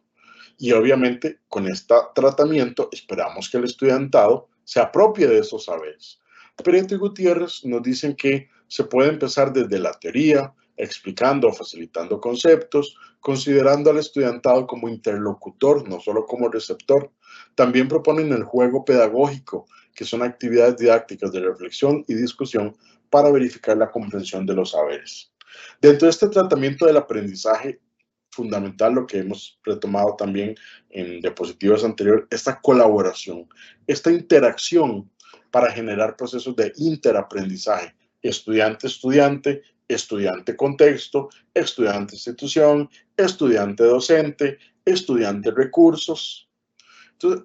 [SPEAKER 3] Y obviamente con este tratamiento esperamos que el estudiantado se apropie de esos saberes. Prieto y Gutiérrez nos dicen que se puede empezar desde la teoría, explicando o facilitando conceptos, considerando al estudiantado como interlocutor, no solo como receptor. También proponen el juego pedagógico, que son actividades didácticas de reflexión y discusión para verificar la comprensión de los saberes. Dentro de este tratamiento del aprendizaje, fundamental lo que hemos retomado también en diapositivas anteriores, esta colaboración, esta interacción para generar procesos de interaprendizaje, estudiante-estudiante, estudiante-contexto, estudiante-institución, estudiante-docente, estudiante-recursos.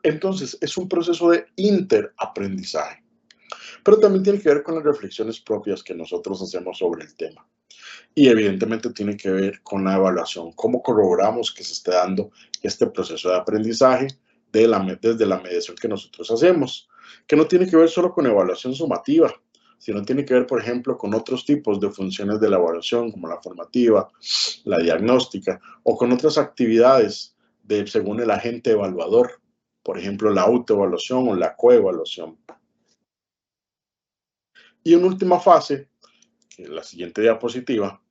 [SPEAKER 3] Entonces, es un proceso de interaprendizaje, pero también tiene que ver con las reflexiones propias que nosotros hacemos sobre el tema. Y evidentemente tiene que ver con la evaluación, cómo corroboramos que se esté dando este proceso de aprendizaje desde la mediación que nosotros hacemos, que no tiene que ver solo con evaluación sumativa, sino tiene que ver, por ejemplo, con otros tipos de funciones de la evaluación, como la formativa, la diagnóstica, o con otras actividades según el agente evaluador, por ejemplo, la autoevaluación o la coevaluación. Y en última fase, que es la siguiente diapositiva,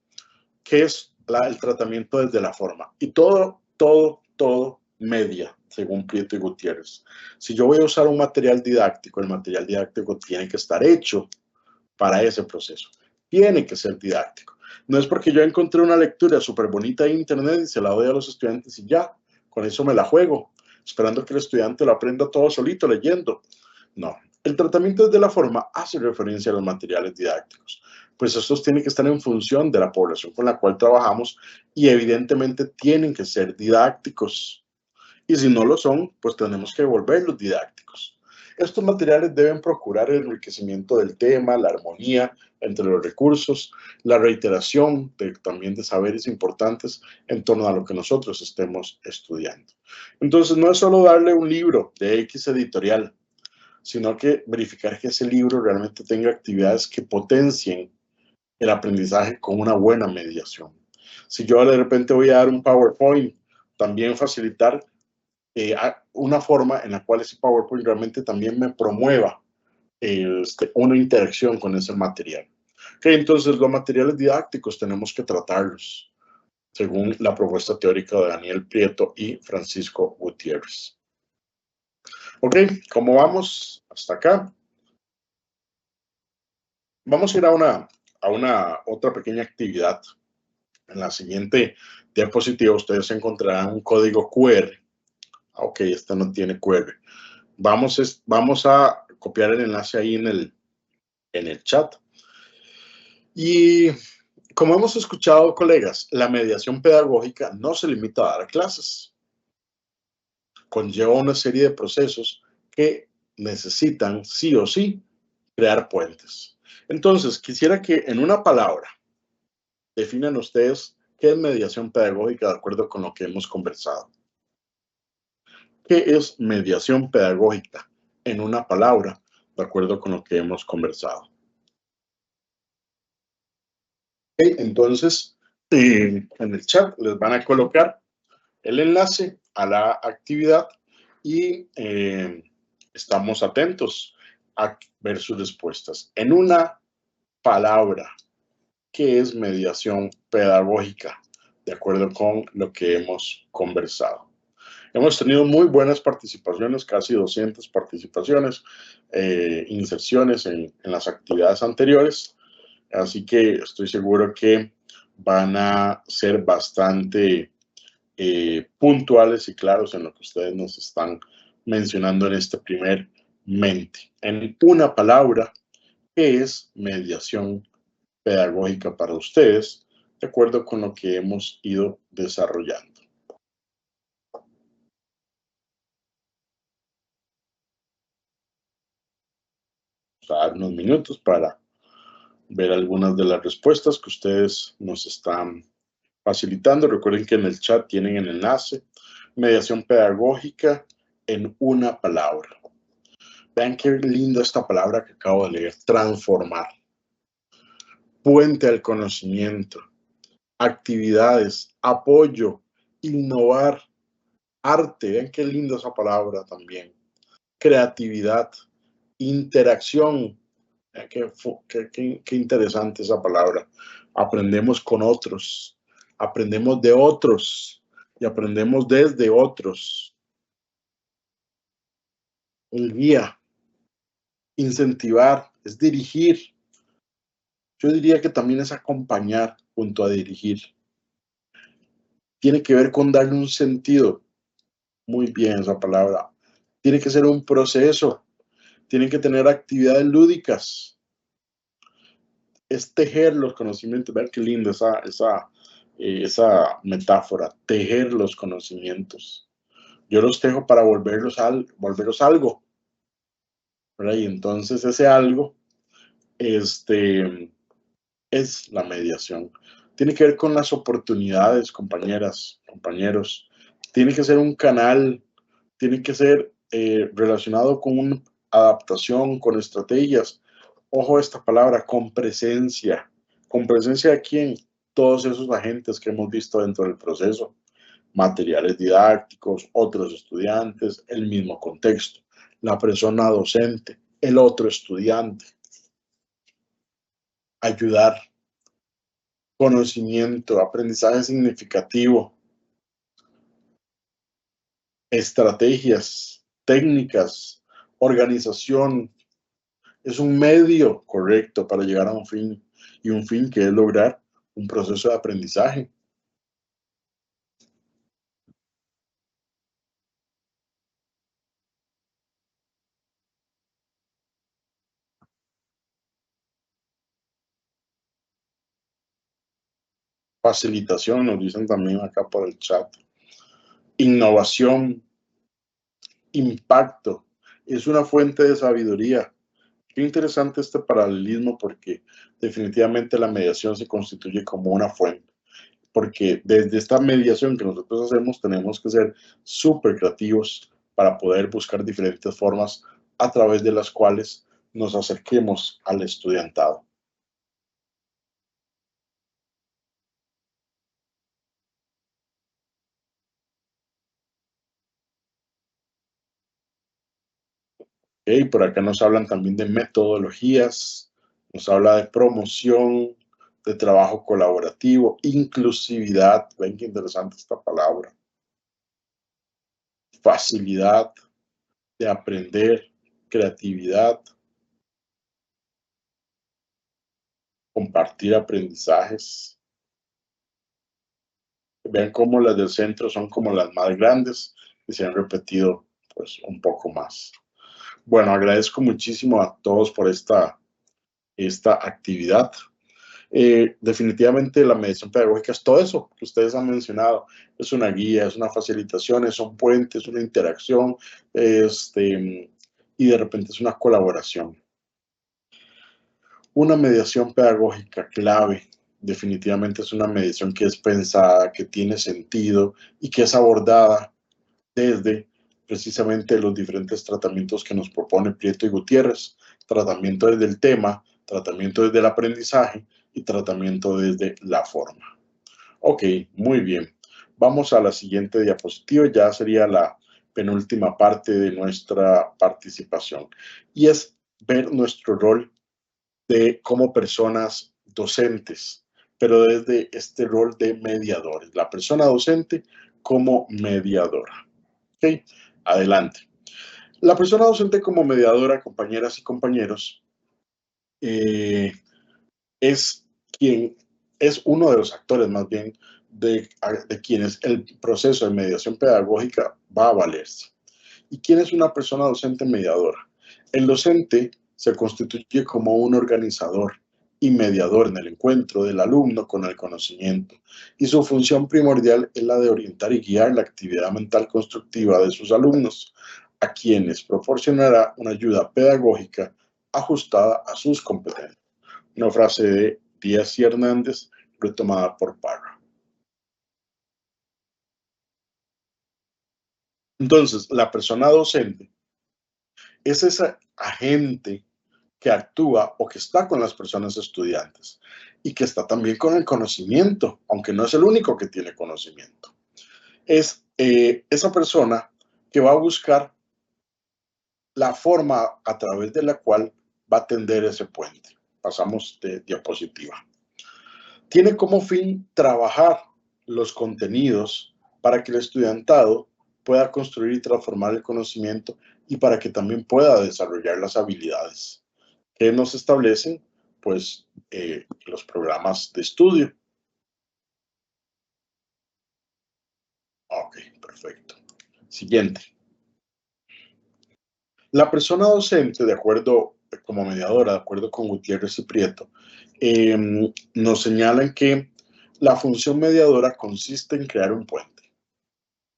[SPEAKER 3] que es el tratamiento desde la forma. Y todo media, según Prieto y Gutiérrez. Si yo voy a usar un material didáctico, el material didáctico tiene que estar hecho para ese proceso. Tiene que ser didáctico. No es porque yo encontré una lectura súper bonita en internet y se la doy a los estudiantes y ya, con eso me la juego, esperando que el estudiante lo aprenda todo solito leyendo. No, el tratamiento desde la forma hace referencia a los materiales didácticos, pues estos tienen que estar en función de la población con la cual trabajamos y evidentemente tienen que ser didácticos. Y si no lo son, pues tenemos que volverlos didácticos. Estos materiales deben procurar el enriquecimiento del tema, la armonía entre los recursos, la reiteración también de saberes importantes en torno a lo que nosotros estemos estudiando. Entonces, no es solo darle un libro de X editorial, sino que verificar que ese libro realmente tenga actividades que potencien el aprendizaje con una buena mediación. Si yo de repente voy a dar un PowerPoint, también facilitar una forma en la cual ese PowerPoint realmente también me promueva una interacción con ese material. Okay, entonces, los materiales didácticos tenemos que tratarlos según la propuesta teórica de Daniel Prieto y Francisco Gutiérrez. Ok, ¿cómo vamos hasta acá? Vamos a ir a otra pequeña actividad. En la siguiente diapositiva ustedes encontrarán un código QR. Ok, esta no tiene QR. Vamos a copiar el enlace ahí en el chat. Y como hemos escuchado, colegas, la mediación pedagógica no se limita a dar clases. Conlleva una serie de procesos que necesitan, sí o sí, crear puentes. Entonces, quisiera que en una palabra definan ustedes qué es mediación pedagógica de acuerdo con lo que hemos conversado. ¿Qué es mediación pedagógica en una palabra, de acuerdo con lo que hemos conversado. Okay, entonces, en el chat les van a colocar el enlace a la actividad y estamos atentos a ver sus respuestas. En una palabra, ¿qué es mediación pedagógica? De acuerdo con lo que hemos conversado. Hemos tenido muy buenas participaciones, casi 200 participaciones, inserciones en las actividades anteriores, así que estoy seguro que van a ser bastante puntuales y claros en lo que ustedes nos están mencionando en este primer mente. En una palabra, ¿qué es mediación pedagógica para ustedes? De acuerdo con lo que hemos ido desarrollando. Vamos a dar unos minutos para ver algunas de las respuestas que ustedes nos están facilitando. Recuerden que en el chat tienen el enlace. Mediación pedagógica en una palabra. Vean qué linda esta palabra que acabo de leer. Transformar. Puente al conocimiento. Actividades. Apoyo. Innovar. Arte. Vean qué linda esa palabra también. Creatividad. Interacción. Qué interesante esa palabra. Aprendemos con otros. Aprendemos de otros. Y aprendemos desde otros. Un guía. Incentivar es dirigir. Yo diría que también es acompañar junto a dirigir. Tiene que ver con darle un sentido. Muy bien esa palabra. Tiene que ser un proceso. Tiene que tener actividades lúdicas. Es tejer los conocimientos. Vean qué linda esa metáfora. Tejer los conocimientos. Yo los tejo para volverlos algo. ¿Verdad? Y entonces ese algo es la mediación. Tiene que ver con las oportunidades, compañeras, compañeros. Tiene que ser un canal, tiene que ser relacionado con una adaptación, con estrategias. Ojo a esta palabra, con presencia. ¿Con presencia de quién? Todos esos agentes que hemos visto dentro del proceso. Materiales didácticos, otros estudiantes, el mismo contexto. La persona docente, el otro estudiante. Ayudar. Conocimiento, aprendizaje significativo, estrategias, técnicas, organización. Es un medio correcto para llegar a un fin, y un fin que es lograr un proceso de aprendizaje. Facilitación, nos dicen también acá por el chat. Innovación, impacto, es una fuente de sabiduría. Qué interesante este paralelismo porque definitivamente la mediación se constituye como una fuente. Porque desde esta mediación que nosotros hacemos tenemos que ser súper creativos para poder buscar diferentes formas a través de las cuales nos acerquemos al estudiantado. Okay, por acá nos hablan también de metodologías, nos habla de promoción, de trabajo colaborativo, inclusividad, ven qué interesante esta palabra, facilidad de aprender, creatividad, compartir aprendizajes. Vean cómo las del centro son como las más grandes y se han repetido pues un poco más. Bueno, agradezco muchísimo a todos por esta actividad. Definitivamente la mediación pedagógica es todo eso que ustedes han mencionado. Es una guía, es una facilitación, es un puente, es una interacción, y de repente es una colaboración. Una mediación pedagógica clave definitivamente es una mediación que es pensada, que tiene sentido y que es abordada desde precisamente los diferentes tratamientos que nos propone Prieto y Gutiérrez, tratamiento desde el tema, tratamiento desde el aprendizaje y tratamiento desde la forma. Ok, muy bien. Vamos a la siguiente diapositiva, ya sería la penúltima parte de nuestra participación, y es ver nuestro rol como personas docentes, pero desde este rol de mediadores, la persona docente como mediadora. Ok, adelante. La persona docente como mediadora, compañeras y compañeros, es quien es uno de los actores más bien de quienes el proceso de mediación pedagógica va a valerse. ¿Y quién es una persona docente mediadora? El docente se constituye como un organizador y mediador en el encuentro del alumno con el conocimiento, y su función primordial es la de orientar y guiar la actividad mental constructiva de sus alumnos, a quienes proporcionará una ayuda pedagógica ajustada a sus competencias. Una frase de Díaz y Hernández, retomada por Parra. Entonces, la persona docente es ese agente que actúa o que está con las personas estudiantes y que está también con el conocimiento, aunque no es el único que tiene conocimiento. Es esa persona que va a buscar la forma a través de la cual va a tender ese puente. Pasamos de diapositiva. Tiene como fin trabajar los contenidos para que el estudiantado pueda construir y transformar el conocimiento y para que también pueda desarrollar las habilidades que nos establecen pues, los programas de estudio. Ok, perfecto. Siguiente. La persona docente, de acuerdo, como mediadora, de acuerdo con Gutiérrez y Prieto, nos señalan que la función mediadora consiste en crear un puente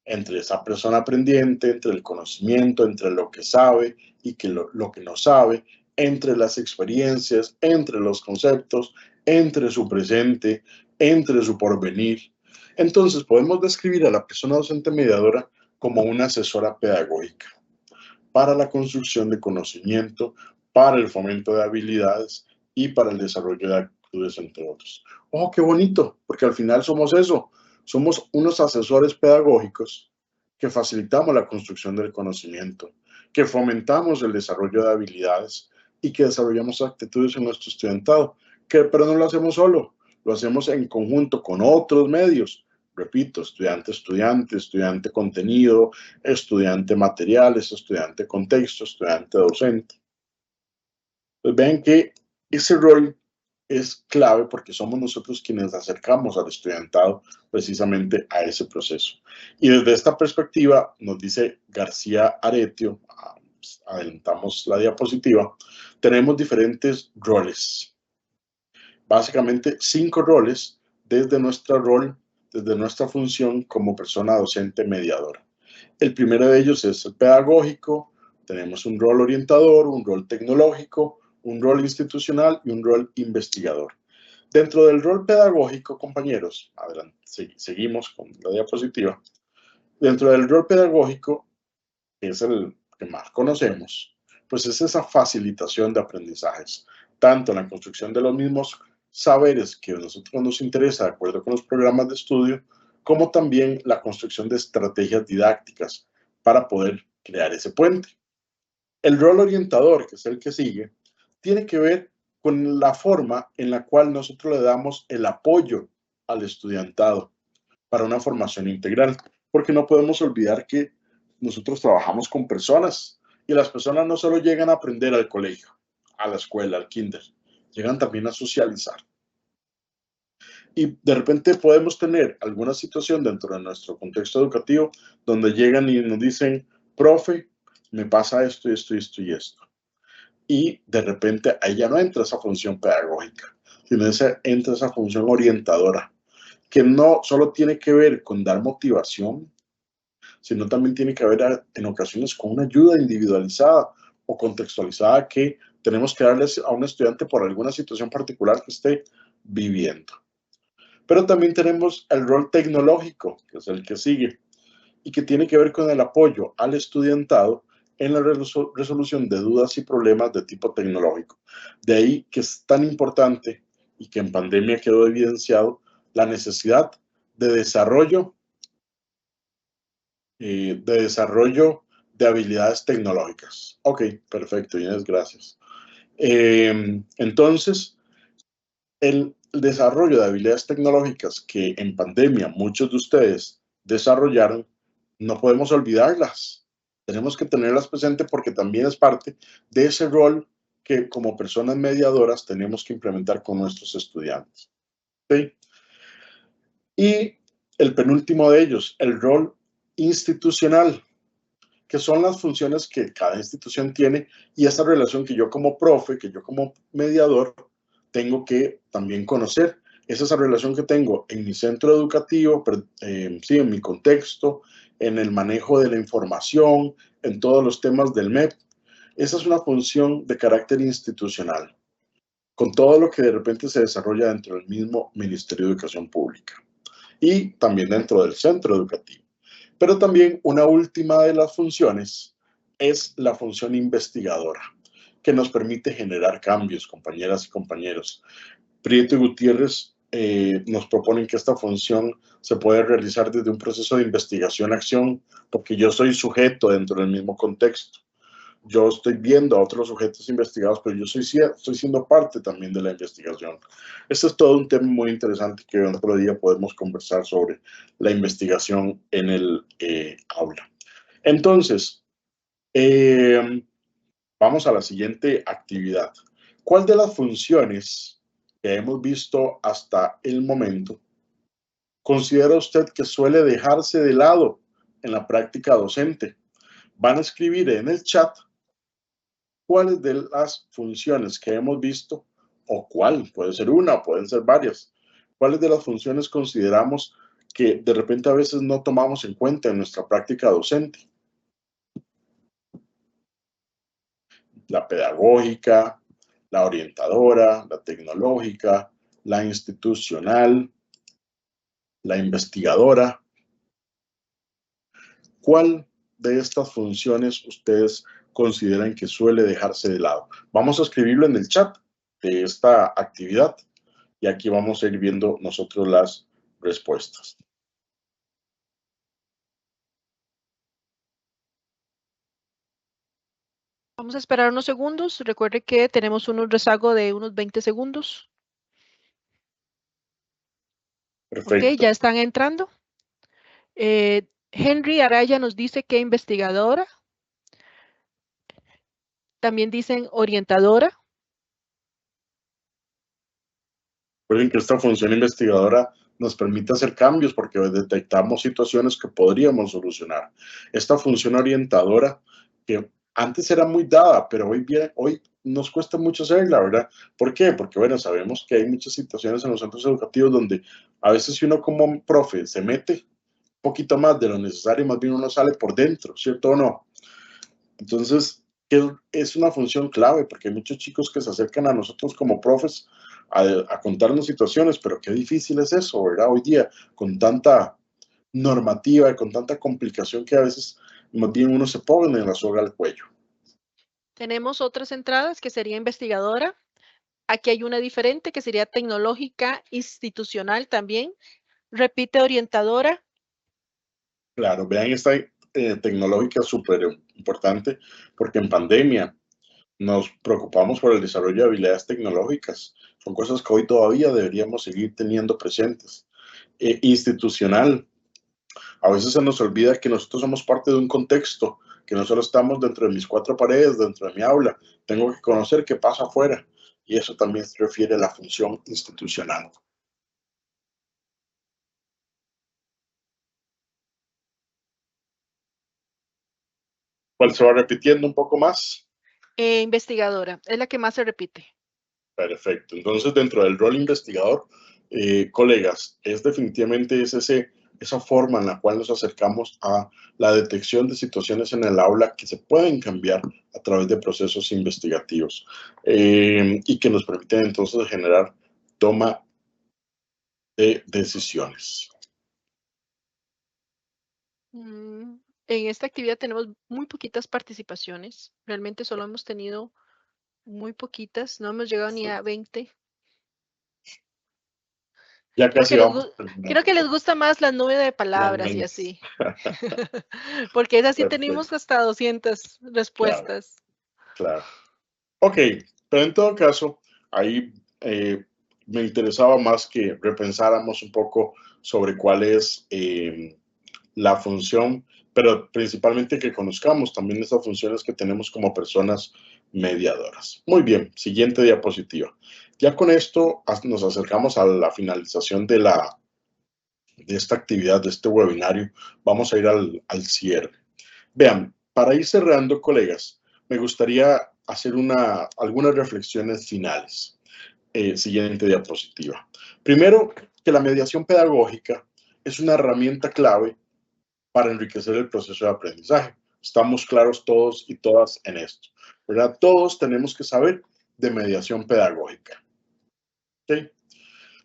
[SPEAKER 3] entre esa persona aprendiente, entre el conocimiento, entre lo que sabe y lo que no sabe, entre las experiencias, entre los conceptos, entre su presente, entre su porvenir. Entonces podemos describir a la persona docente mediadora como una asesora pedagógica para la construcción de conocimiento, para el fomento de habilidades y para el desarrollo de actitudes, entre otros. ¡Oh, qué bonito! Porque al final somos eso. Somos unos asesores pedagógicos que facilitamos la construcción del conocimiento, que fomentamos el desarrollo de habilidades y que desarrollamos actitudes en nuestro estudiantado, pero no lo hacemos solo, lo hacemos en conjunto con otros medios. Repito, estudiante contenido, estudiante materiales, estudiante contexto, estudiante docente. Pues ven que ese rol es clave porque somos nosotros quienes acercamos al estudiantado precisamente a ese proceso. Y desde esta perspectiva, nos dice García Aretio, adelantamos la diapositiva, tenemos diferentes roles. Básicamente 5 roles desde nuestra función como persona docente mediadora. El primero de ellos es el pedagógico, tenemos un rol orientador, un rol tecnológico, un rol institucional y un rol investigador. Dentro del rol pedagógico, compañeros, adelante, seguimos con la diapositiva. Dentro del rol pedagógico, que es el que más conocemos, pues es esa facilitación de aprendizajes, tanto en la construcción de los mismos saberes que a nosotros nos interesa de acuerdo con los programas de estudio, como también la construcción de estrategias didácticas para poder crear ese puente. El rol orientador, que es el que sigue, tiene que ver con la forma en la cual nosotros le damos el apoyo al estudiantado para una formación integral, porque no podemos olvidar que nosotros trabajamos con personas y las personas no solo llegan a aprender al colegio, a la escuela, al kinder, llegan también a socializar. Y de repente podemos tener alguna situación dentro de nuestro contexto educativo donde llegan y nos dicen, profe, me pasa esto y esto y esto y esto. Y de repente ahí ya no entra esa función pedagógica, sino entra esa función orientadora, que no solo tiene que ver con dar motivación, sino también tiene que ver en ocasiones con una ayuda individualizada o contextualizada que tenemos que darles a un estudiante por alguna situación particular que esté viviendo. Pero también tenemos el rol tecnológico, que es el que sigue. y que tiene que ver con el apoyo al estudiantado en la resolución de dudas y problemas de tipo tecnológico. De ahí que es tan importante y que en pandemia quedó evidenciado la necesidad de desarrollo de habilidades tecnológicas. Ok, perfecto, Inés, gracias. Entonces, el desarrollo de habilidades tecnológicas que en pandemia muchos de ustedes desarrollaron, no podemos olvidarlas. Tenemos que tenerlas presentes porque también es parte de ese rol que como personas mediadoras tenemos que implementar con nuestros estudiantes. ¿Sí? Y el penúltimo de ellos, el rol institucional, que son las funciones que cada institución tiene y esa relación que yo como profe, que yo como mediador, tengo que también conocer. Es esa relación que tengo en mi centro educativo, sí, en mi contexto, en el manejo de la información, en todos los temas del MEP. Esa es una función de carácter institucional, con todo lo que de repente se desarrolla dentro del mismo Ministerio de Educación Pública y también dentro del centro educativo. Pero también una última de las funciones es la función investigadora, que nos permite generar cambios, compañeras y compañeros. Prieto y Gutiérrez nos proponen que esta función se puede realizar desde un proceso de investigación-acción, porque yo soy sujeto dentro del mismo contexto. Yo estoy viendo a otros sujetos investigados, pero yo estoy siendo parte también de la investigación. Este es todo un tema muy interesante que otro día podemos conversar sobre la investigación en el aula. Entonces, vamos a la siguiente actividad. ¿Cuál de las funciones que hemos visto hasta el momento considera usted que suele dejarse de lado en la práctica docente? Van a escribir en el chat cuáles de las funciones que hemos visto, o cuál, puede ser una, pueden ser varias, cuáles de las funciones consideramos que de repente a veces no tomamos en cuenta en nuestra práctica docente. La pedagógica, la orientadora, la tecnológica, la institucional, la investigadora. ¿Cuál de estas funciones ustedes consideran que suele dejarse de lado? Vamos a escribirlo en el chat de esta actividad y aquí vamos a ir viendo nosotros las respuestas.
[SPEAKER 4] Vamos a esperar unos segundos. Recuerde que tenemos un rezago de unos 20 segundos.
[SPEAKER 3] Perfecto.
[SPEAKER 4] Ok, ya están entrando. Henry Araya nos dice que investigadora. También dicen orientadora.
[SPEAKER 3] Recuerden que esta función investigadora nos permite hacer cambios porque detectamos situaciones que podríamos solucionar. Esta función orientadora, que antes era muy dada, pero hoy nos cuesta mucho hacerla, ¿verdad? ¿Por qué? Porque, bueno, sabemos que hay muchas situaciones en los centros educativos donde a veces si uno como profe se mete un poquito más de lo necesario, más bien uno sale por dentro, ¿cierto o no? Entonces, es una función clave porque hay muchos chicos que se acercan a nosotros como profes a contarnos situaciones, pero qué difícil es eso, ¿verdad? Hoy día, con tanta normativa y con tanta complicación que a veces más bien uno se pone en la soga al cuello.
[SPEAKER 4] Tenemos otras entradas que sería investigadora. Aquí hay una diferente que sería tecnológica institucional también. Repite orientadora.
[SPEAKER 3] Claro, vean esta tecnológica súper importante porque en pandemia nos preocupamos por el desarrollo de habilidades tecnológicas. Son cosas que hoy todavía deberíamos seguir teniendo presentes. Institucional. A veces se nos olvida que nosotros somos parte de un contexto, que no solo estamos dentro de mis cuatro paredes, dentro de mi aula. Tengo que conocer qué pasa afuera. Y eso también se refiere a la función institucional. ¿Cuál se va repitiendo un poco más?
[SPEAKER 4] Investigadora. Es la que más se repite.
[SPEAKER 3] Perfecto. Entonces, dentro del rol investigador, colegas, definitivamente esa forma en la cual nos acercamos a la detección de situaciones en el aula que se pueden cambiar a través de procesos investigativos y que nos permiten entonces generar toma de decisiones.
[SPEAKER 4] En esta actividad tenemos muy poquitas participaciones. Realmente solo hemos tenido muy poquitas. No hemos llegado ni a 20.
[SPEAKER 3] Ya
[SPEAKER 4] Creo
[SPEAKER 3] casi
[SPEAKER 4] que les,
[SPEAKER 3] vamos
[SPEAKER 4] gu- creo
[SPEAKER 3] terminando.
[SPEAKER 4] que les gusta más la nube de
[SPEAKER 3] Las
[SPEAKER 4] palabras y
[SPEAKER 3] memes.
[SPEAKER 4] así. Porque es así, tenemos
[SPEAKER 3] Perfecto,
[SPEAKER 4] hasta 200
[SPEAKER 3] claro,
[SPEAKER 4] respuestas.
[SPEAKER 3] claro. Ok, pero en todo caso, ahí me interesaba más que repensáramos un poco sobre cuál es la función, pero principalmente que conozcamos también esas funciones que tenemos como personas mediadoras. Muy bien, siguiente diapositiva. Ya con esto nos acercamos a la finalización de esta actividad, de este webinario. Vamos a ir al cierre. Vean, para ir cerrando, colegas, me gustaría hacer algunas reflexiones finales. Siguiente diapositiva. Primero, que la mediación pedagógica es una herramienta clave para enriquecer el proceso de aprendizaje. Estamos claros todos y todas en esto, ¿verdad? Todos tenemos que saber de mediación pedagógica. ¿Okay?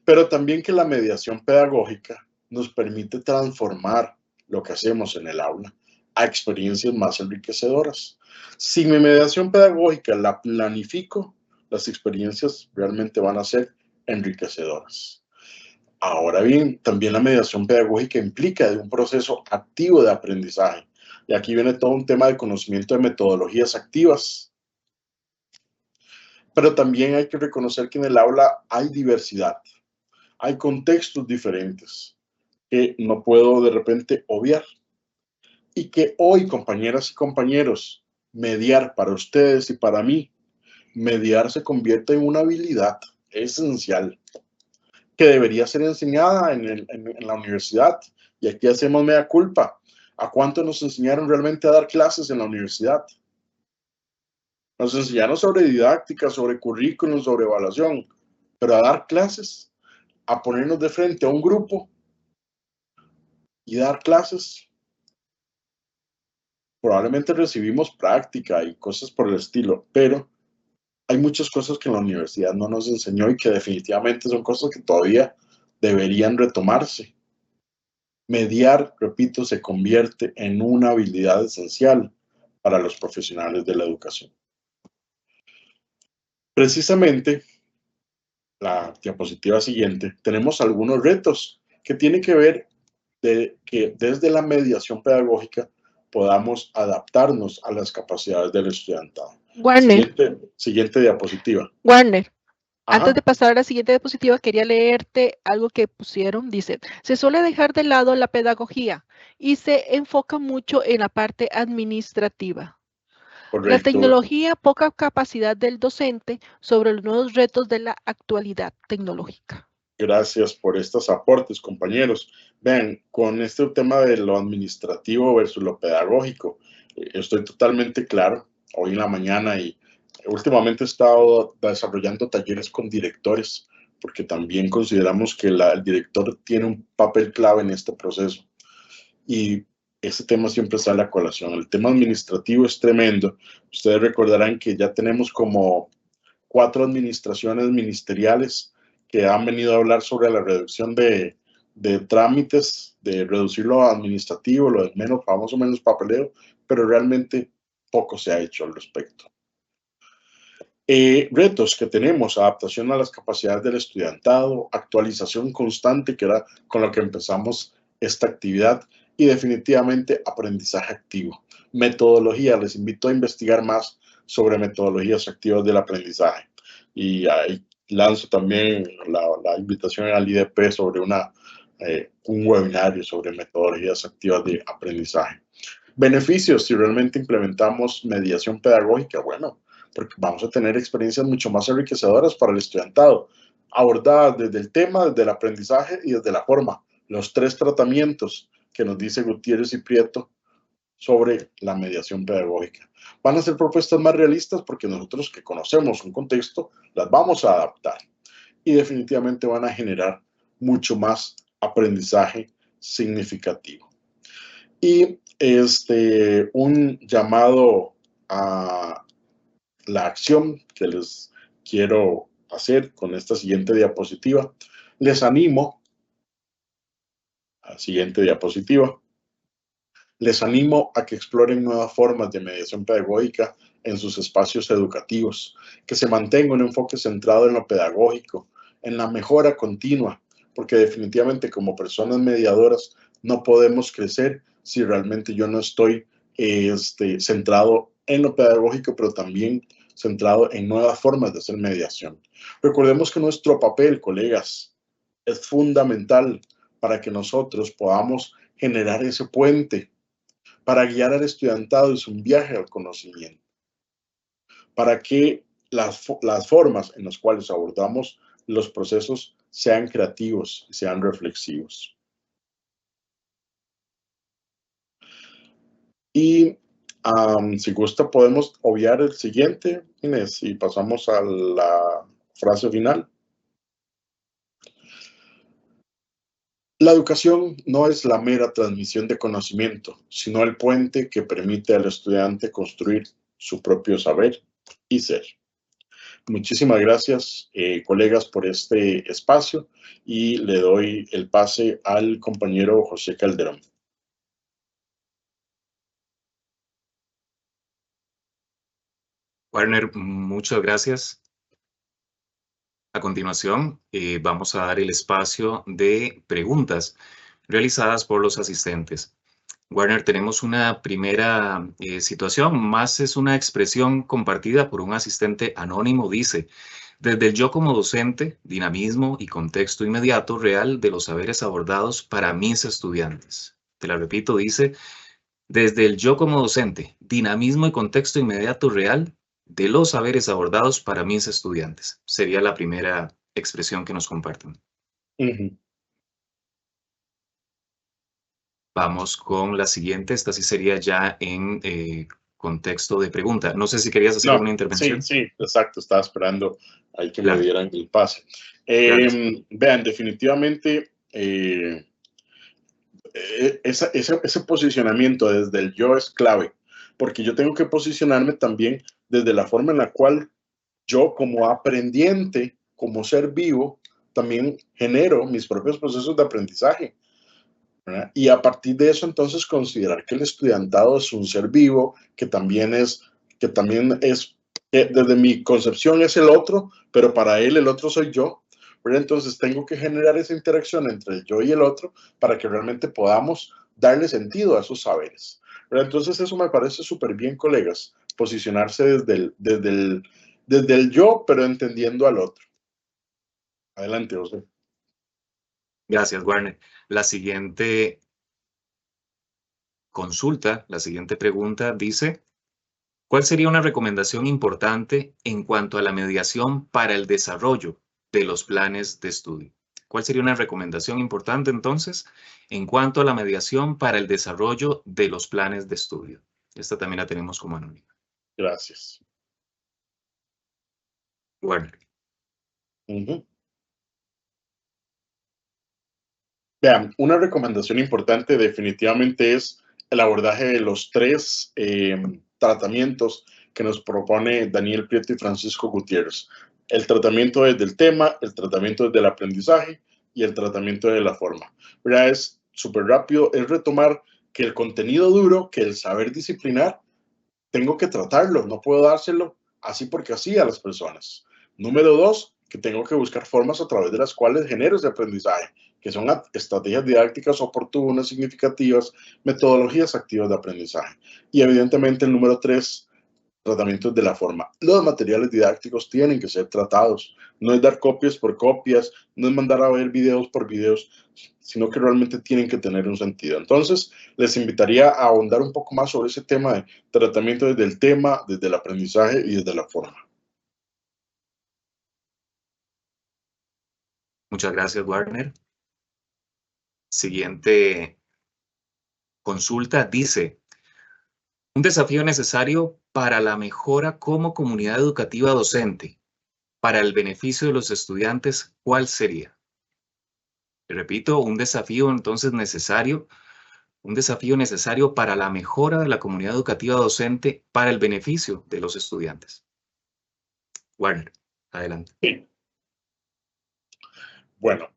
[SPEAKER 3] Pero también que la mediación pedagógica nos permite transformar lo que hacemos en el aula a experiencias más enriquecedoras. Si mi mediación pedagógica la planifico, las experiencias realmente van a ser enriquecedoras. Ahora bien, también la mediación pedagógica implica de un proceso activo de aprendizaje. Y aquí viene todo un tema de conocimiento de metodologías activas. Pero también hay que reconocer que en el aula hay diversidad, hay contextos diferentes que no puedo de repente obviar. Y que hoy, compañeras y compañeros, mediar para ustedes y para mí, mediar se convierte en una habilidad esencial que debería ser enseñada en la universidad. Y aquí hacemos mea culpa. ¿A cuánto nos enseñaron realmente a dar clases en la universidad? Nos enseñaron sobre didáctica, sobre currículum, sobre evaluación, pero a dar clases, a ponernos de frente a un grupo y dar clases, probablemente recibimos práctica y cosas por el estilo, pero hay muchas cosas que en la universidad no nos enseñó y que definitivamente son cosas que todavía deberían retomarse. Mediar, repito, se convierte en una habilidad esencial para los profesionales de la educación. Precisamente, la diapositiva siguiente, tenemos algunos retos que tienen que ver de que desde la mediación pedagógica podamos adaptarnos a las capacidades del estudiantado.
[SPEAKER 4] Warner,
[SPEAKER 3] Siguiente diapositiva.
[SPEAKER 4] Warner. Antes de
[SPEAKER 3] Ajá.
[SPEAKER 4] pasar a la siguiente diapositiva, quería leerte algo que pusieron. Dice, se suele dejar de lado la pedagogía y se enfoca mucho en la parte administrativa. La
[SPEAKER 3] Correcto.
[SPEAKER 4] tecnología, poca capacidad del docente sobre los nuevos retos de la actualidad tecnológica.
[SPEAKER 3] Gracias por estos aportes, compañeros. Vean, con este tema de lo administrativo versus lo pedagógico, estoy totalmente claro. Hoy en la mañana y últimamente he estado desarrollando talleres con directores, porque también consideramos que el director tiene un papel clave en este proceso. Y ese tema siempre sale a colación. El tema administrativo es tremendo. Ustedes recordarán que ya tenemos como 4 administraciones ministeriales que han venido a hablar sobre la reducción de trámites, de reducir lo administrativo, lo de menos, famoso menos papeleo, pero realmente poco se ha hecho al respecto. Retos que tenemos, adaptación a las capacidades del estudiantado, actualización constante, que era con lo que empezamos esta actividad, y definitivamente aprendizaje activo. Metodología, les invito a investigar más sobre metodologías activas del aprendizaje. Y ahí lanzo también la invitación al IDP sobre un webinario sobre metodologías activas de aprendizaje. Beneficios si realmente implementamos mediación pedagógica, bueno, porque vamos a tener experiencias mucho más enriquecedoras para el estudiantado, abordadas desde el tema, desde el aprendizaje y desde la forma. Los 3 tratamientos que nos dice Gutiérrez y Prieto sobre la mediación pedagógica. Van a ser propuestas más realistas porque nosotros que conocemos un contexto, las vamos a adaptar y definitivamente van a generar mucho más aprendizaje significativo. Y un llamado a la acción que les quiero hacer con esta siguiente diapositiva. Les animo a la siguiente diapositiva Les animo a que exploren nuevas formas de mediación pedagógica en sus espacios educativos, que se mantenga un enfoque centrado en lo pedagógico, en la mejora continua, porque definitivamente como personas mediadoras no podemos crecer si realmente yo no estoy centrado en lo pedagógico, pero también centrado en nuevas formas de hacer mediación. Recordemos que nuestro papel, colegas, es fundamental para que nosotros podamos generar ese puente para guiar al estudiantado en su viaje al conocimiento, para que las formas en las cuales abordamos los procesos sean creativos y sean reflexivos. Y si gusta, podemos obviar el siguiente, Inés, y pasamos a la frase final. La educación no es la mera transmisión de conocimiento, sino el puente que permite al estudiante construir su propio saber y ser. Muchísimas gracias, colegas, por este espacio y le doy el pase al compañero José Calderón.
[SPEAKER 1] Warner, muchas gracias. A continuación, vamos a dar el espacio de preguntas realizadas por los asistentes. Warner, tenemos una primera situación, más es una expresión compartida por un asistente anónimo. Dice, desde el yo como docente, dinamismo y contexto inmediato real de los saberes abordados para mis estudiantes. Te la repito, dice, desde el yo como docente, dinamismo y contexto inmediato real de los saberes abordados para mis estudiantes. Sería la primera expresión que nos comparten. Vamos con la siguiente. Esta sí sería ya en contexto de pregunta. No sé si querías hacer alguna intervención.
[SPEAKER 3] Sí, exacto. Estaba esperando ahí que
[SPEAKER 1] Claro.
[SPEAKER 3] me dieran el pase. Vean, definitivamente ese posicionamiento desde el yo es clave, porque yo tengo que posicionarme también desde la forma en la cual yo como aprendiente, como ser vivo, también genero mis propios procesos de aprendizaje, ¿verdad? Y a partir de eso, entonces, considerar que el estudiantado es un ser vivo, que también es, desde mi concepción es el otro, pero para él el otro soy yo, ¿verdad? Entonces, tengo que generar esa interacción entre el yo y el otro para que realmente podamos darle sentido a esos saberes, ¿verdad? Entonces, eso me parece súper bien, colegas, posicionarse desde el yo, pero entendiendo al otro. Adelante, José.
[SPEAKER 1] Gracias, Warner. La siguiente consulta, la siguiente pregunta dice, ¿cuál sería una recomendación importante en cuanto a la mediación para el desarrollo de los planes de estudio? ¿Cuál sería una recomendación importante entonces en cuanto a la mediación para el desarrollo de los planes de estudio? Esta también la tenemos como anónima.
[SPEAKER 3] Gracias.
[SPEAKER 1] Warner.
[SPEAKER 3] Vean, una recomendación importante definitivamente es el abordaje de los 3 tratamientos que nos propone Daniel Prieto y Francisco Gutiérrez. El tratamiento desde el tema, el tratamiento desde el aprendizaje y el tratamiento de la forma. ¿Verdad? Es súper rápido, es retomar que el contenido duro, que el saber disciplinar, tengo que tratarlo, no puedo dárselo así porque así a las personas. Número 2, que tengo que buscar formas a través de las cuales genero ese aprendizaje, que son estrategias didácticas oportunas, significativas, metodologías activas de aprendizaje. Y evidentemente el número 3, tratamientos de la forma. Los materiales didácticos tienen que ser tratados. No es dar copias por copias, no es mandar a ver videos por videos, sino que realmente tienen que tener un sentido. Entonces, les invitaría a ahondar un poco más sobre ese tema de tratamiento desde el tema, desde el aprendizaje y desde la forma.
[SPEAKER 1] Muchas gracias, Warner. Siguiente consulta dice, un desafío necesario para la mejora como comunidad educativa docente, para el beneficio de los estudiantes, ¿cuál sería? Repito, un desafío entonces necesario para la mejora de la comunidad educativa docente para el beneficio de los estudiantes. Warner, adelante.
[SPEAKER 3] Sí. Bueno,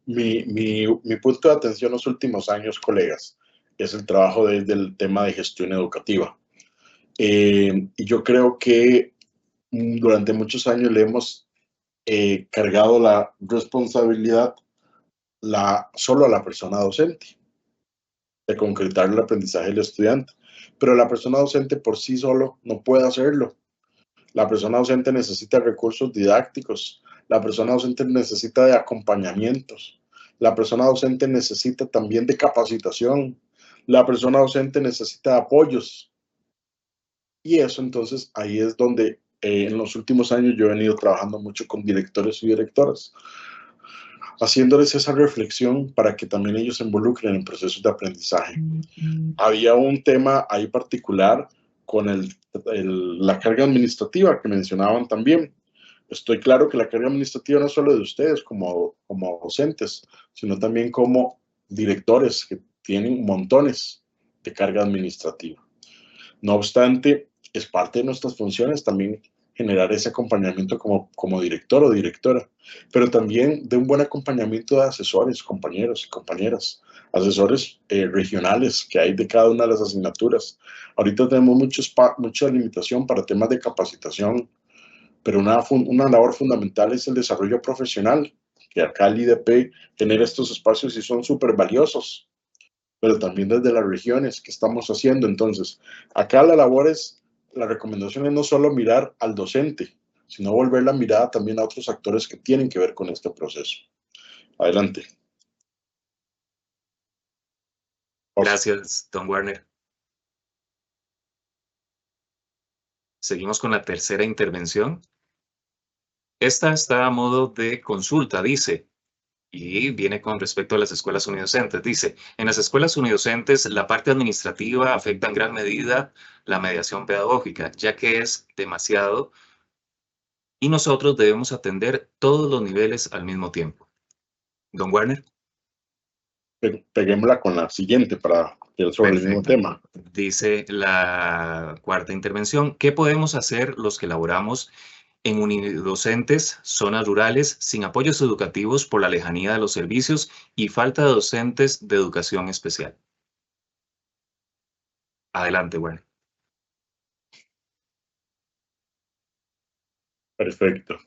[SPEAKER 3] mi punto de atención los últimos años, colegas, es el trabajo desde el tema de gestión educativa. Y yo creo que durante muchos años le hemos cargado la responsabilidad solo a la persona docente de concretar el aprendizaje del estudiante, pero la persona docente por sí solo no puede hacerlo. La persona docente necesita recursos didácticos, la persona docente necesita de acompañamientos, la persona docente necesita también de capacitación, la persona docente necesita de apoyos. Y eso entonces ahí es donde en los últimos años yo he venido trabajando mucho con directores y directoras, haciéndoles esa reflexión para que también ellos se involucren en procesos de aprendizaje. Había un tema ahí particular con la carga administrativa que mencionaban también. Estoy claro que la carga administrativa no es solo de ustedes como docentes, sino también como directores que tienen montones de carga administrativa. No obstante, es parte de nuestras funciones también generar ese acompañamiento como director o directora, pero también de un buen acompañamiento de asesores, compañeros y compañeras, asesores regionales que hay de cada una de las asignaturas. Ahorita tenemos mucha limitación para temas de capacitación, pero una labor fundamental es el desarrollo profesional, que acá el IDP genera estos espacios y son súper valiosos, pero también desde las regiones que estamos haciendo. Entonces, acá la recomendación es no solo mirar al docente, sino volver la mirada también a otros actores que tienen que ver con este proceso. Adelante.
[SPEAKER 1] Gracias, don Warner. Seguimos con la tercera intervención. Esta está a modo de consulta, dice, y viene con respecto a las escuelas unidocentes. Dice, en las escuelas unidocentes la parte administrativa afecta en gran medida la mediación pedagógica, ya que es demasiado y nosotros debemos atender todos los niveles al mismo tiempo. Don Warner.
[SPEAKER 3] Peguémosla con la siguiente para ir sobre el mismo tema.
[SPEAKER 1] Dice la cuarta intervención, ¿qué podemos hacer los que laboramos en unidocentes, zonas rurales, sin apoyos educativos por la lejanía de los servicios y falta de docentes de educación especial? Adelante, Warner.
[SPEAKER 3] Perfecto.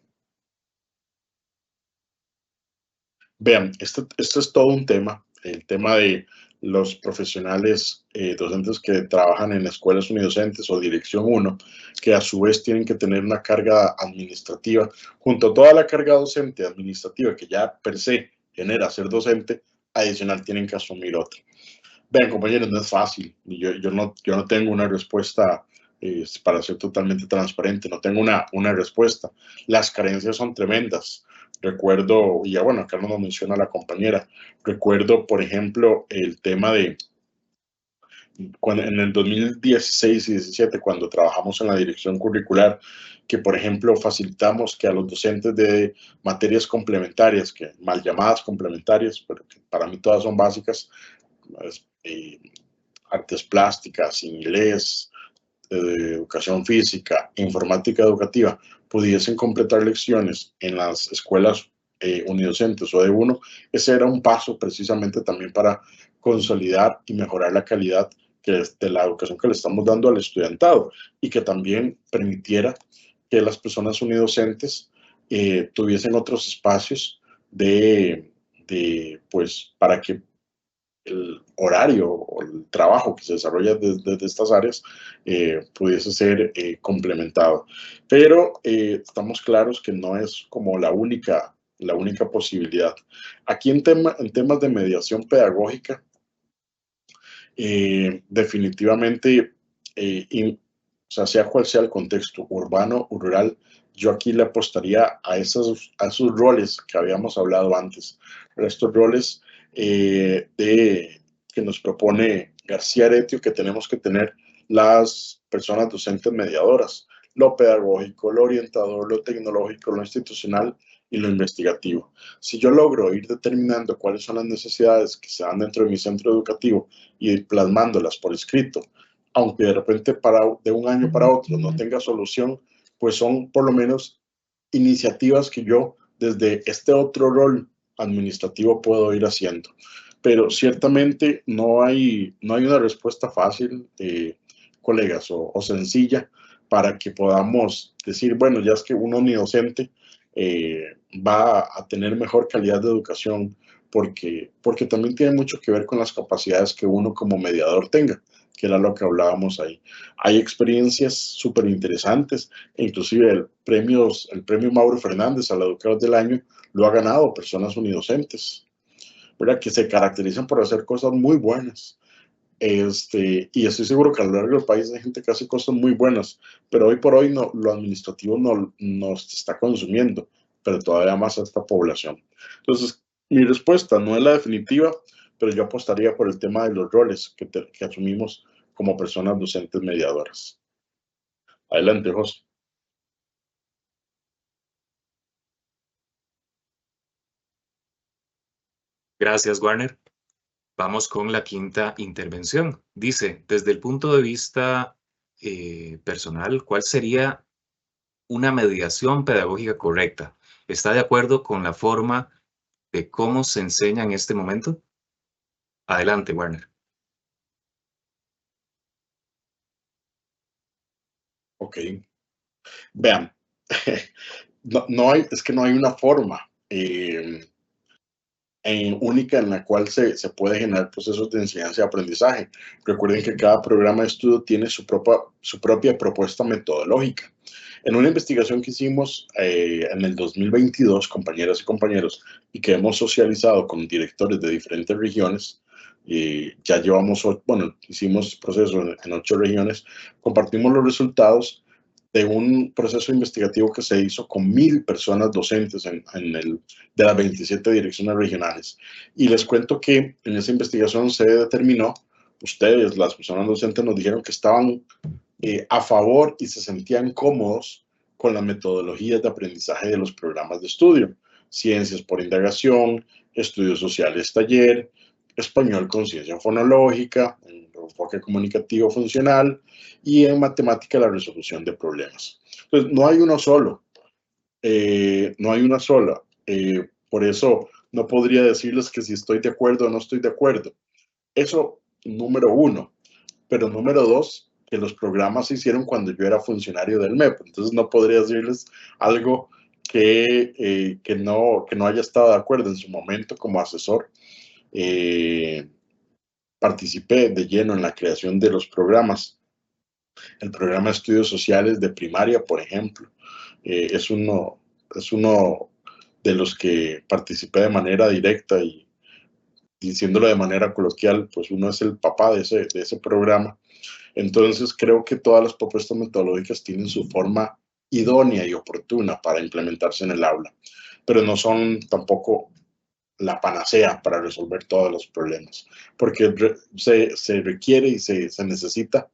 [SPEAKER 3] Vean, esto es todo un tema, el tema de los profesionales docentes que trabajan en escuelas unidocentes o Dirección 1, que a su vez tienen que tener una carga administrativa, junto a toda la carga docente administrativa que ya per se genera ser docente, adicional tienen que asumir otra. Vean, compañeros, no es fácil, yo no tengo una respuesta. Para ser totalmente transparente, no tengo una respuesta. Las carencias son tremendas. Recuerdo, y ya bueno, acá no lo menciona la compañera, recuerdo, por ejemplo, el tema de cuando en el 2016 y 17, cuando trabajamos en la dirección curricular, que por ejemplo facilitamos que a los docentes de materias complementarias, que mal llamadas complementarias, pero que para mí todas son básicas, artes plásticas, inglés, educación física, informática educativa, pudiesen completar lecciones en las escuelas unidocentes o de uno, ese era un paso precisamente también para consolidar y mejorar la calidad de la educación que le estamos dando al estudiantado y que también permitiera que las personas unidocentes tuviesen otros espacios pues, para que el horario o el trabajo que se desarrolla desde estas áreas pudiese ser complementado. Pero estamos claros que no es como la única posibilidad. Aquí en temas de mediación pedagógica, definitivamente, o sea cual sea el contexto, urbano o rural, yo aquí le apostaría a esos roles que habíamos hablado antes, estos roles que nos propone García Aretio, que tenemos que tener las personas docentes mediadoras, lo pedagógico, lo orientador, lo tecnológico, lo institucional y lo investigativo. Si yo logro ir determinando cuáles son las necesidades que se dan dentro de mi centro educativo y plasmándolas por escrito, aunque de repente de un año para otro no tenga solución, pues son por lo menos iniciativas que yo desde este otro rol administrativo puedo ir haciendo. pero ciertamente no hay una respuesta fácil, colegas, o sencilla para que podamos decir, bueno, ya es que un omnidocente va a tener mejor calidad de educación, porque también tiene mucho que ver con las capacidades que uno como mediador tenga, que era lo que hablábamos ahí. Hay experiencias súper interesantes, e inclusive el premio Mauro Fernández al Educador del Año lo ha ganado personas unidocentes, ¿verdad? Que se caracterizan por hacer cosas muy buenas. Y estoy seguro que a lo largo del país hay gente que hace cosas muy buenas, pero hoy por hoy no, lo administrativo no nos está consumiendo, pero todavía más a esta población. Entonces, mi respuesta no es la definitiva, pero yo apostaría por el tema de los roles que asumimos como personas docentes mediadoras. Adelante, José.
[SPEAKER 1] Gracias, Warner. Vamos con la quinta intervención. Dice, desde el punto de vista personal, ¿cuál sería una mediación pedagógica correcta? ¿Está de acuerdo con la forma de cómo se enseña en este momento? Adelante, Warner.
[SPEAKER 3] Ok. Vean, no hay una forma única en la cual se puede generar procesos de enseñanza y aprendizaje. Recuerden que cada programa de estudio tiene su propia propuesta metodológica. En una investigación que hicimos en el 2022, compañeras y compañeros, y que hemos socializado con directores de diferentes regiones, ya hicimos procesos en 8 regiones, compartimos los resultados de un proceso investigativo que se hizo con 1,000 personas docentes de las 27 direcciones regionales. Y les cuento que en esa investigación se determinó, ustedes, las personas docentes, nos dijeron que estaban a favor y se sentían cómodos con las metodologías de aprendizaje de los programas de estudio: ciencias por indagación, estudios sociales taller, español con ciencia fonológica, enfoque comunicativo funcional, y en matemática la resolución de problemas. Entonces, no hay uno solo, no hay una sola. Por eso no podría decirles que si estoy de acuerdo o no estoy de acuerdo. Eso, número uno. Pero número dos, que los programas se hicieron cuando yo era funcionario del MEP. Entonces no podría decirles algo que no haya estado de acuerdo. En su momento, como asesor, participé de lleno en la creación de los programas. El programa de estudios sociales de primaria, por ejemplo, es uno de los que participé de manera directa, y diciéndolo de manera coloquial, pues uno es el papá de ese programa. Entonces creo que todas las propuestas metodológicas tienen su forma idónea y oportuna para implementarse en el aula, pero no son tampoco la panacea para resolver todos los problemas, porque se requiere y se necesita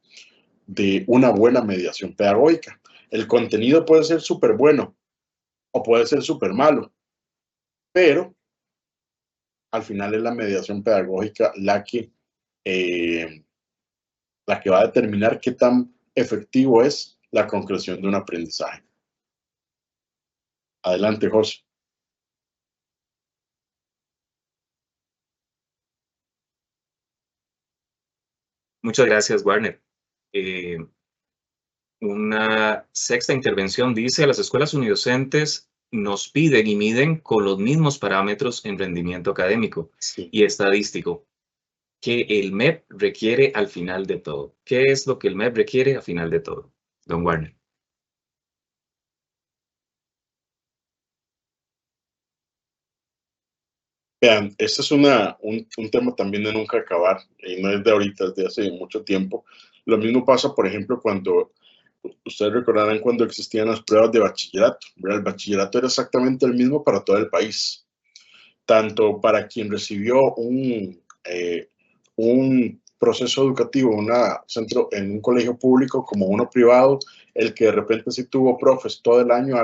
[SPEAKER 3] de una buena mediación pedagógica. El contenido puede ser súper bueno o puede ser súper malo, pero al final es la mediación pedagógica la que va a determinar qué tan efectivo es la concreción de un aprendizaje. Adelante, José.
[SPEAKER 1] Muchas gracias, Warner. Una sexta intervención dice, las escuelas unidocentes nos piden y miden con los mismos parámetros en rendimiento académico y estadístico que el MEP requiere al final de todo. ¿Qué es lo que el MEP requiere al final de todo? Don Warner.
[SPEAKER 3] Vean, este es un tema también de nunca acabar, y no es de ahorita, es de hace mucho tiempo. Lo mismo pasa, por ejemplo, cuando ustedes recordarán cuando existían las pruebas de bachillerato, ¿verdad? El bachillerato era exactamente el mismo para todo el país, tanto para quien recibió un proceso educativo en un colegio público como uno privado, el que de repente sí tuvo profes todo el año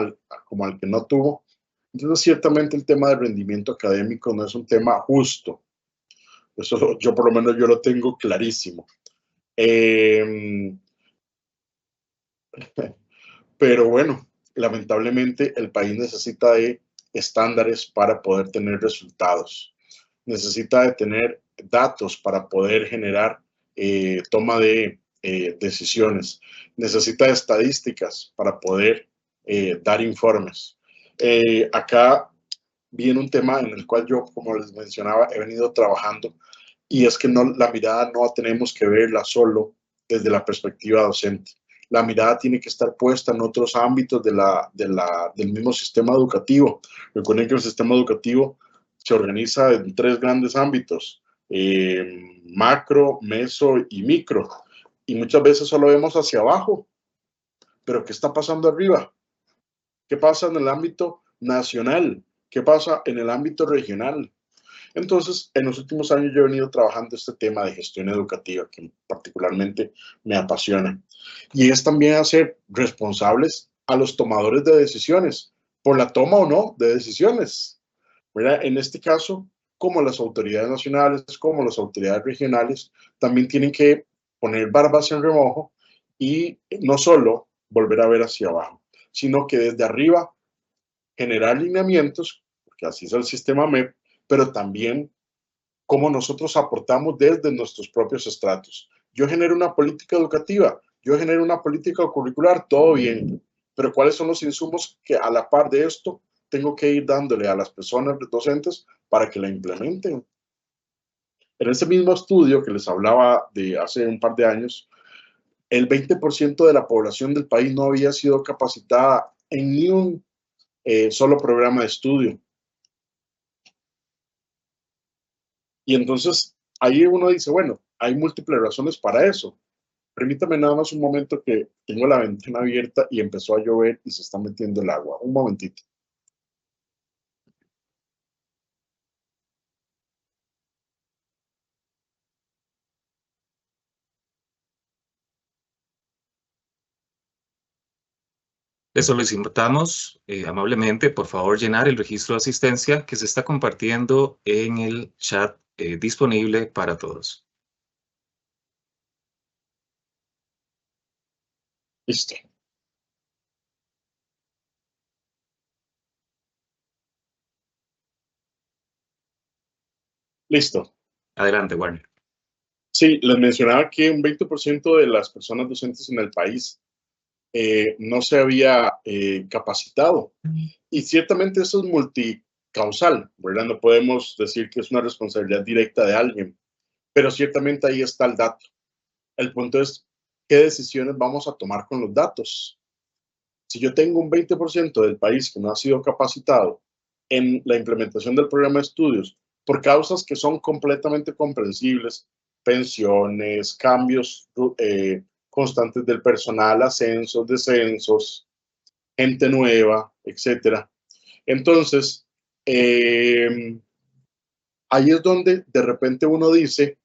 [SPEAKER 3] como al que no tuvo. Entonces, ciertamente el tema del rendimiento académico no es un tema justo. Eso yo por lo menos yo lo tengo clarísimo. Pero bueno, lamentablemente el país necesita de estándares para poder tener resultados. necesita de tener datos para poder generar toma de decisiones, necesita de estadísticas para poder dar informes. Acá viene un tema en el cual yo, como les mencionaba, he venido trabajando, y es que la mirada no tenemos que verla solo desde la perspectiva docente. La mirada tiene que estar puesta en otros ámbitos del mismo sistema educativo. Recuerden que el sistema educativo se organiza en 3 grandes ámbitos: macro, meso y micro. Y muchas veces solo vemos hacia abajo. Pero ¿qué está pasando arriba? ¿Qué pasa en el ámbito nacional? ¿Qué pasa en el ámbito regional? Entonces, en los últimos años yo he venido trabajando este tema de gestión educativa, que particularmente me apasiona. Y es también hacer responsables a los tomadores de decisiones, por la toma o no de decisiones. ¿Verdad? En este caso, como las autoridades nacionales, como las autoridades regionales, también tienen que poner barbas en remojo y no solo volver a ver hacia abajo, sino que desde arriba generar lineamientos, porque así es el sistema MEP, pero también cómo nosotros aportamos desde nuestros propios estratos. Yo genero una política educativa, yo genero una política curricular, todo bien, pero ¿cuáles son los insumos que a la par de esto tengo que ir dándole a las personas docentes para que la implementen? En ese mismo estudio que les hablaba de hace un par de años, el 20% de la población del país no había sido capacitada en ni un solo programa de estudio. Y entonces ahí uno dice, bueno, hay múltiples razones para eso. Permítame nada más un momento, que tengo la ventana abierta y empezó a llover y se está metiendo el agua. Un momentito.
[SPEAKER 1] Le solicitamos amablemente, por favor, llenar el registro de asistencia que se está compartiendo en el chat disponible para todos.
[SPEAKER 3] Listo. Listo.
[SPEAKER 1] Adelante, Warner.
[SPEAKER 3] Sí, les mencionaba que un 20% de las personas docentes en el país no se había capacitado. Y ciertamente eso es multicausal, ¿verdad? No podemos decir que es una responsabilidad directa de alguien, pero ciertamente ahí está el dato. El punto es, ¿qué decisiones vamos a tomar con los datos? Si yo tengo un 20% del país que no ha sido capacitado en la implementación del programa de estudios por causas que son completamente comprensibles, pensiones, cambios constantes del personal, ascensos, descensos, gente nueva, etcétera. Entonces, ahí es donde de repente uno dice,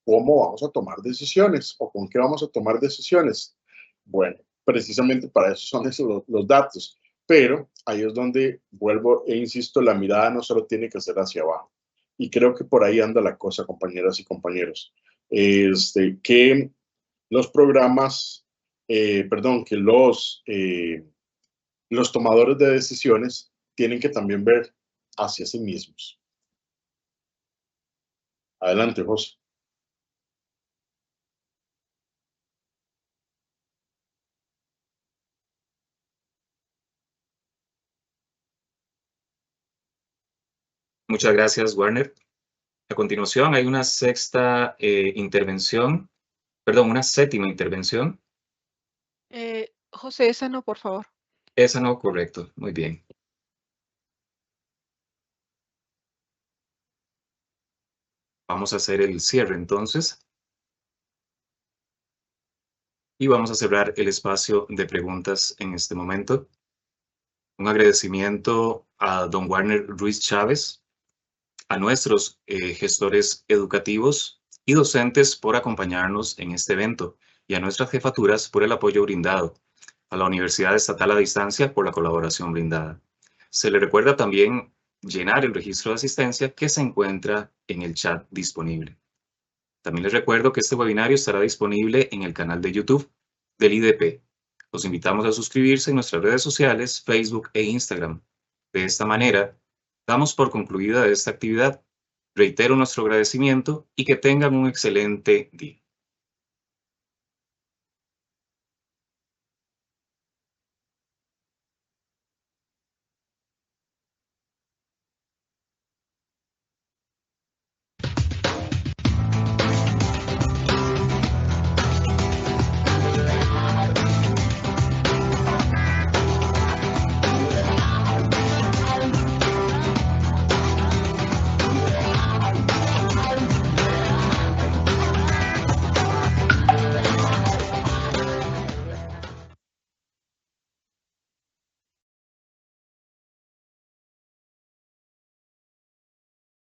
[SPEAKER 3] ¿cómo vamos a tomar decisiones? ¿O con qué vamos a tomar decisiones? Bueno, precisamente para eso son esos los datos. Pero ahí es donde vuelvo e insisto, la mirada no solo tiene que ser hacia abajo. Y creo que por ahí anda la cosa, compañeras y compañeros. Que los programas, que los tomadores de decisiones tienen que también ver hacia sí mismos. Adelante, José.
[SPEAKER 1] Muchas gracias, Warner. A continuación hay una séptima intervención.
[SPEAKER 4] José, esa no, por favor.
[SPEAKER 1] Esa no, correcto. Muy bien. Vamos a hacer el cierre entonces. Y vamos a cerrar el espacio de preguntas en este momento. Un agradecimiento a don Warner Ruiz Chávez, a nuestros gestores educativos y docentes por acompañarnos en este evento, y a nuestras jefaturas por el apoyo brindado, a la Universidad Estatal a Distancia por la colaboración brindada. Se le recuerda también llenar el registro de asistencia que se encuentra en el chat disponible. También les recuerdo que este webinario estará disponible en el canal de YouTube del IDP. Los invitamos a suscribirse en nuestras redes sociales, Facebook e Instagram. De esta manera, Damos por concluida esta actividad. Reitero nuestro agradecimiento y que tengan un excelente día.